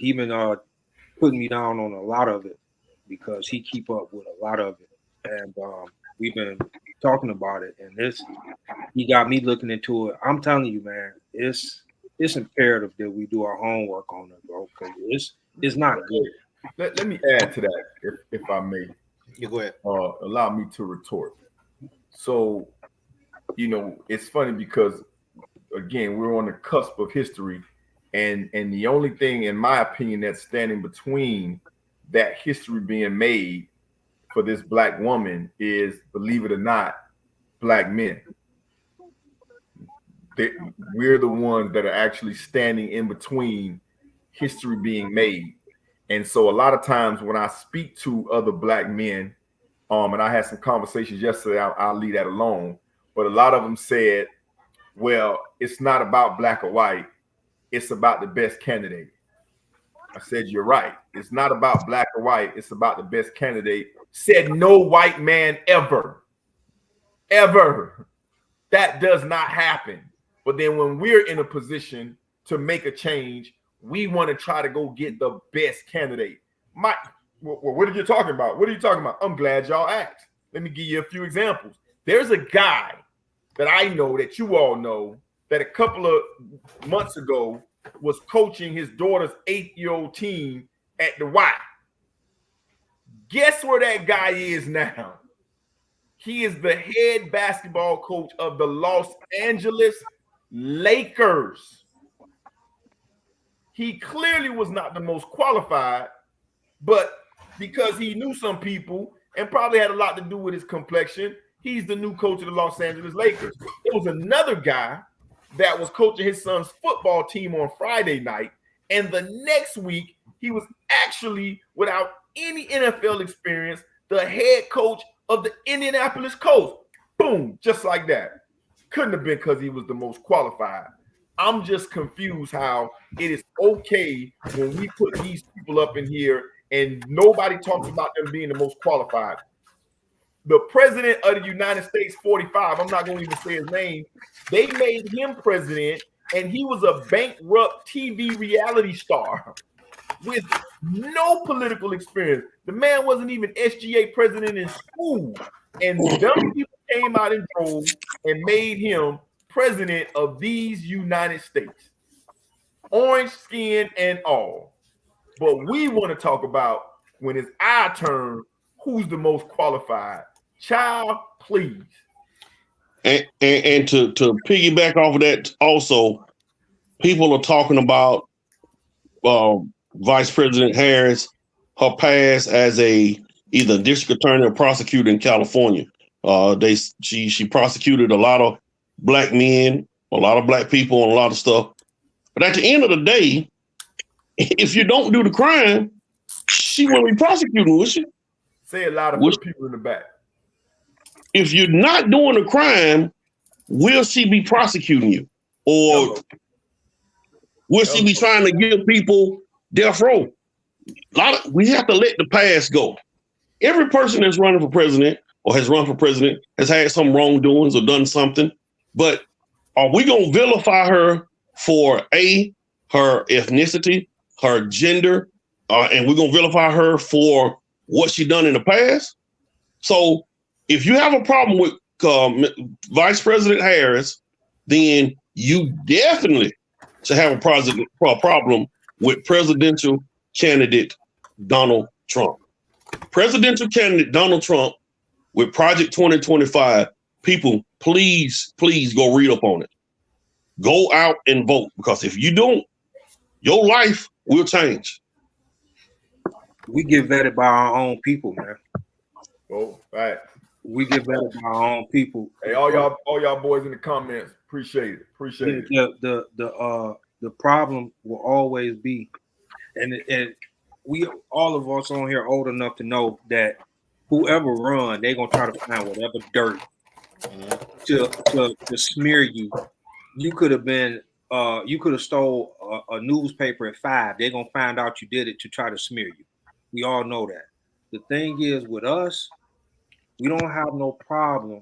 putting me down on a lot of it, because he keep up with a lot of it, and we've been talking about it, and he got me looking into it. I'm telling you, man, it's imperative that we do our homework on it, bro, because it's not good. Let me add to that, if I may. You go ahead. Allow me to retort. So, it's funny because, again, we're on the cusp of history, and the only thing, in my opinion, that's standing between that history being made for this black woman is, believe it or not, black men. We're the ones that are actually standing in between history being made. And so a lot of times when I speak to other black men, and I had some conversations yesterday, I'll leave that alone, but a lot of them said, well, it's not about black or white, it's about the best candidate. I said, you're right. It's not about black or white. It's about the best candidate. Said no white man ever. Ever. That does not happen. But then when we're in a position to make a change, we want to try to go get the best candidate. Mike, what are you talking about? What are you talking about? I'm glad y'all asked. Let me give you a few examples. There's a guy that I know, that you all know, that a couple of months ago was coaching his daughter's 8-year-old team at the Y. Guess where that guy is now? He is the head basketball coach of the Los Angeles Lakers. he clearly was not the most qualified, but because he knew some people and probably had a lot to do with his complexion, he's the new coach of the Los Angeles Lakers. It was another guy that was coaching his son's football team on Friday night, and the next week he was actually, without any NFL experience, the head coach of the Indianapolis Colts. Boom, just like that. Couldn't have been because he was the most qualified. I'm just confused how it is okay when we put these people up in here and nobody talks about them being the most qualified. The president of the United States 45, I'm not going to even say his name, they made him president, and he was a bankrupt TV reality star with no political experience. The man wasn't even SGA president in school, and dumb people came out in droves and made him president of these United States, orange skin and all. But we want to talk about, when it's our turn, who's the most qualified. Child, please. And to piggyback off of that, also, people are talking about Vice President Harris, her past as a either district attorney or prosecutor in California. She prosecuted a lot of black men, a lot of black people, and a lot of stuff. But at the end of the day, if you don't do the crime, she won't be prosecuting, will she? Say it louder for the people in the back. If you're not doing the crime, will she be prosecuting you? Or will she be trying to give people death row? We have to let the past go. Every person that's running for president or has run for president has had some wrongdoings or done something. But are we going to vilify her for her ethnicity, her gender, and we're going to vilify her for what she done in the past? So if you have a problem with Vice President Harris, then you definitely should have a problem with presidential candidate Donald Trump. Presidential candidate Donald Trump with Project 2025, people, please go read up on it. Go out and vote, because if you don't, your life will change. We get vetted by our own people, man. Oh, right. We get vetted by our own people. Hey, all y'all boys in the comments, appreciate it. The problem will always be, and we, all of us on here old enough to know that whoever run, they're gonna try to find whatever dirt to smear you. You could have stole a newspaper at 5. They're gonna find out you did it to try to smear you. We all know that. The thing is, with us, we don't have no problem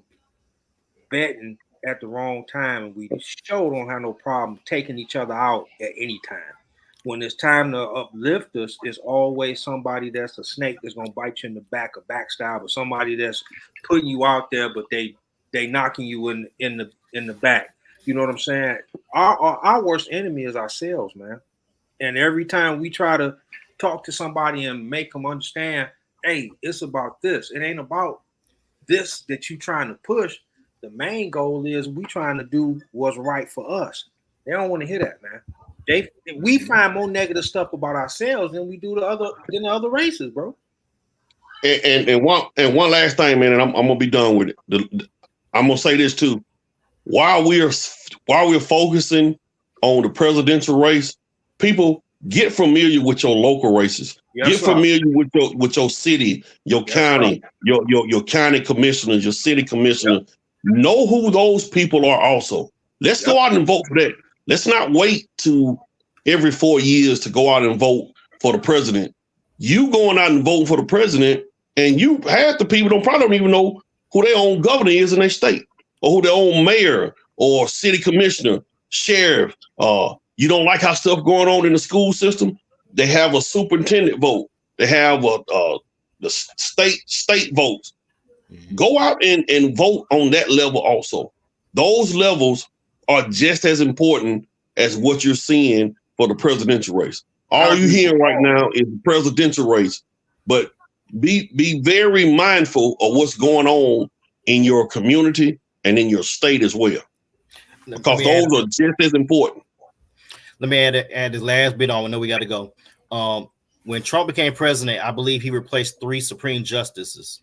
betting at the wrong time, and we sure don't have no problem taking each other out at any time. When it's time to uplift us, it's always somebody that's a snake that's gonna bite you in the back, or backstab, or somebody that's putting you out there, but they knocking you in the back. You know what I'm saying? Our worst enemy is ourselves, man. And every time we try to talk to somebody and make them understand, hey, it's about this. It ain't about this that you trying to push. The main goal is we trying to do what's right for us. They don't want to hear that, man. We find more negative stuff about ourselves than we do the other races, bro. And one last thing, man, and I'm gonna be done with it. I'm gonna say this too. While we're focusing on the presidential race, people get familiar with your local races. Yes, get familiar with your city, your county, your county commissioners, your city commissioner. Yep. Know who those people are also. Let's go out and vote for that. Let's not wait to every 4 years to go out and vote for the president. You going out and voting for the president, and you half the people don't even know who their own governor is in their state, or who their own mayor or city commissioner, sheriff. You don't like how stuff going on in the school system? They have a superintendent vote. They have the state votes. Mm-hmm. Go out and vote on that level also. Those levels are just as important as what you're seeing for the presidential race. All you're hearing right now is the presidential race, but be very mindful of what's going on in your community and in your state as well, because those are just as important. let me add this last bit on. I know we got to go. When Trump became president, I believe he replaced 3 Supreme Justices.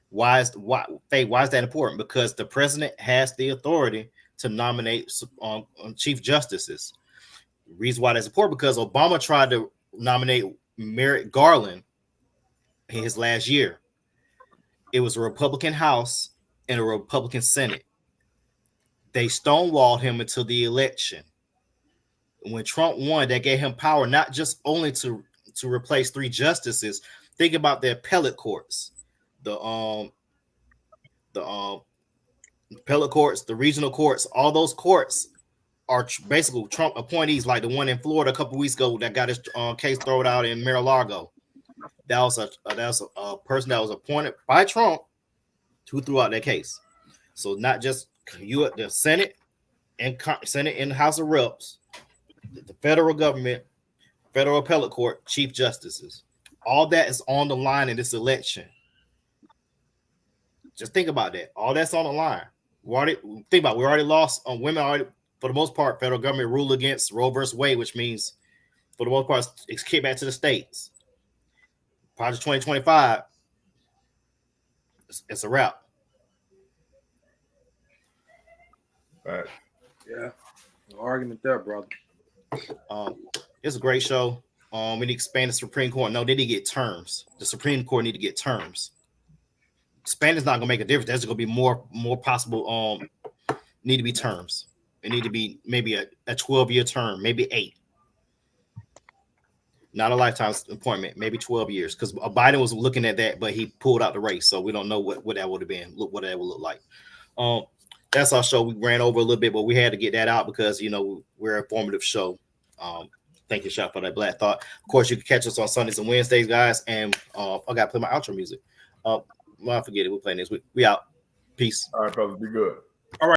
Why is that important? Because the president has the authority to nominate chief justices. The reason why that's important because Obama tried to nominate Merrick Garland in his last year. It was a Republican House and a Republican Senate. They stonewalled him until the election. When Trump won, that gave him power not just only to replace 3 justices. Think about the appellate courts, the appellate courts, the regional courts. All those courts are basically Trump appointees, like the one in Florida a couple weeks ago that got his case thrown out in Mar-a-Lago. That was a person that was appointed by Trump who threw out that case. So not just you at the Senate and the House of Reps, the federal government, federal appellate court, chief justices. All that is on the line in this election. Just think about that. All that's on the line. We already lost on women. Already, for the most part, federal government ruled against Roe versus Wade, which means for the most part, it's kicked back to the states. Project 2025, it's a wrap. Right. Yeah, no argument there, brother. It's a great show. We need to expand the Supreme Court. No, they need to get terms. The Supreme Court need to get terms. Expanding's not gonna make a difference. There's gonna be more possible. Need to be terms. It need to be maybe a 12-year term, maybe 8. Not a lifetime appointment, maybe 12 years. Because Biden was looking at that, but he pulled out the race, so we don't know what that would have been. What that would look like. That's our show. We ran over a little bit, but we had to get that out because we're a informative show. Thank you, Shot, for that Black Thought. Of course, you can catch us on Sundays and Wednesdays, guys. And I gotta play my outro music. I forget it. We're playing this week. We out. Peace. All right, brothers. Be good.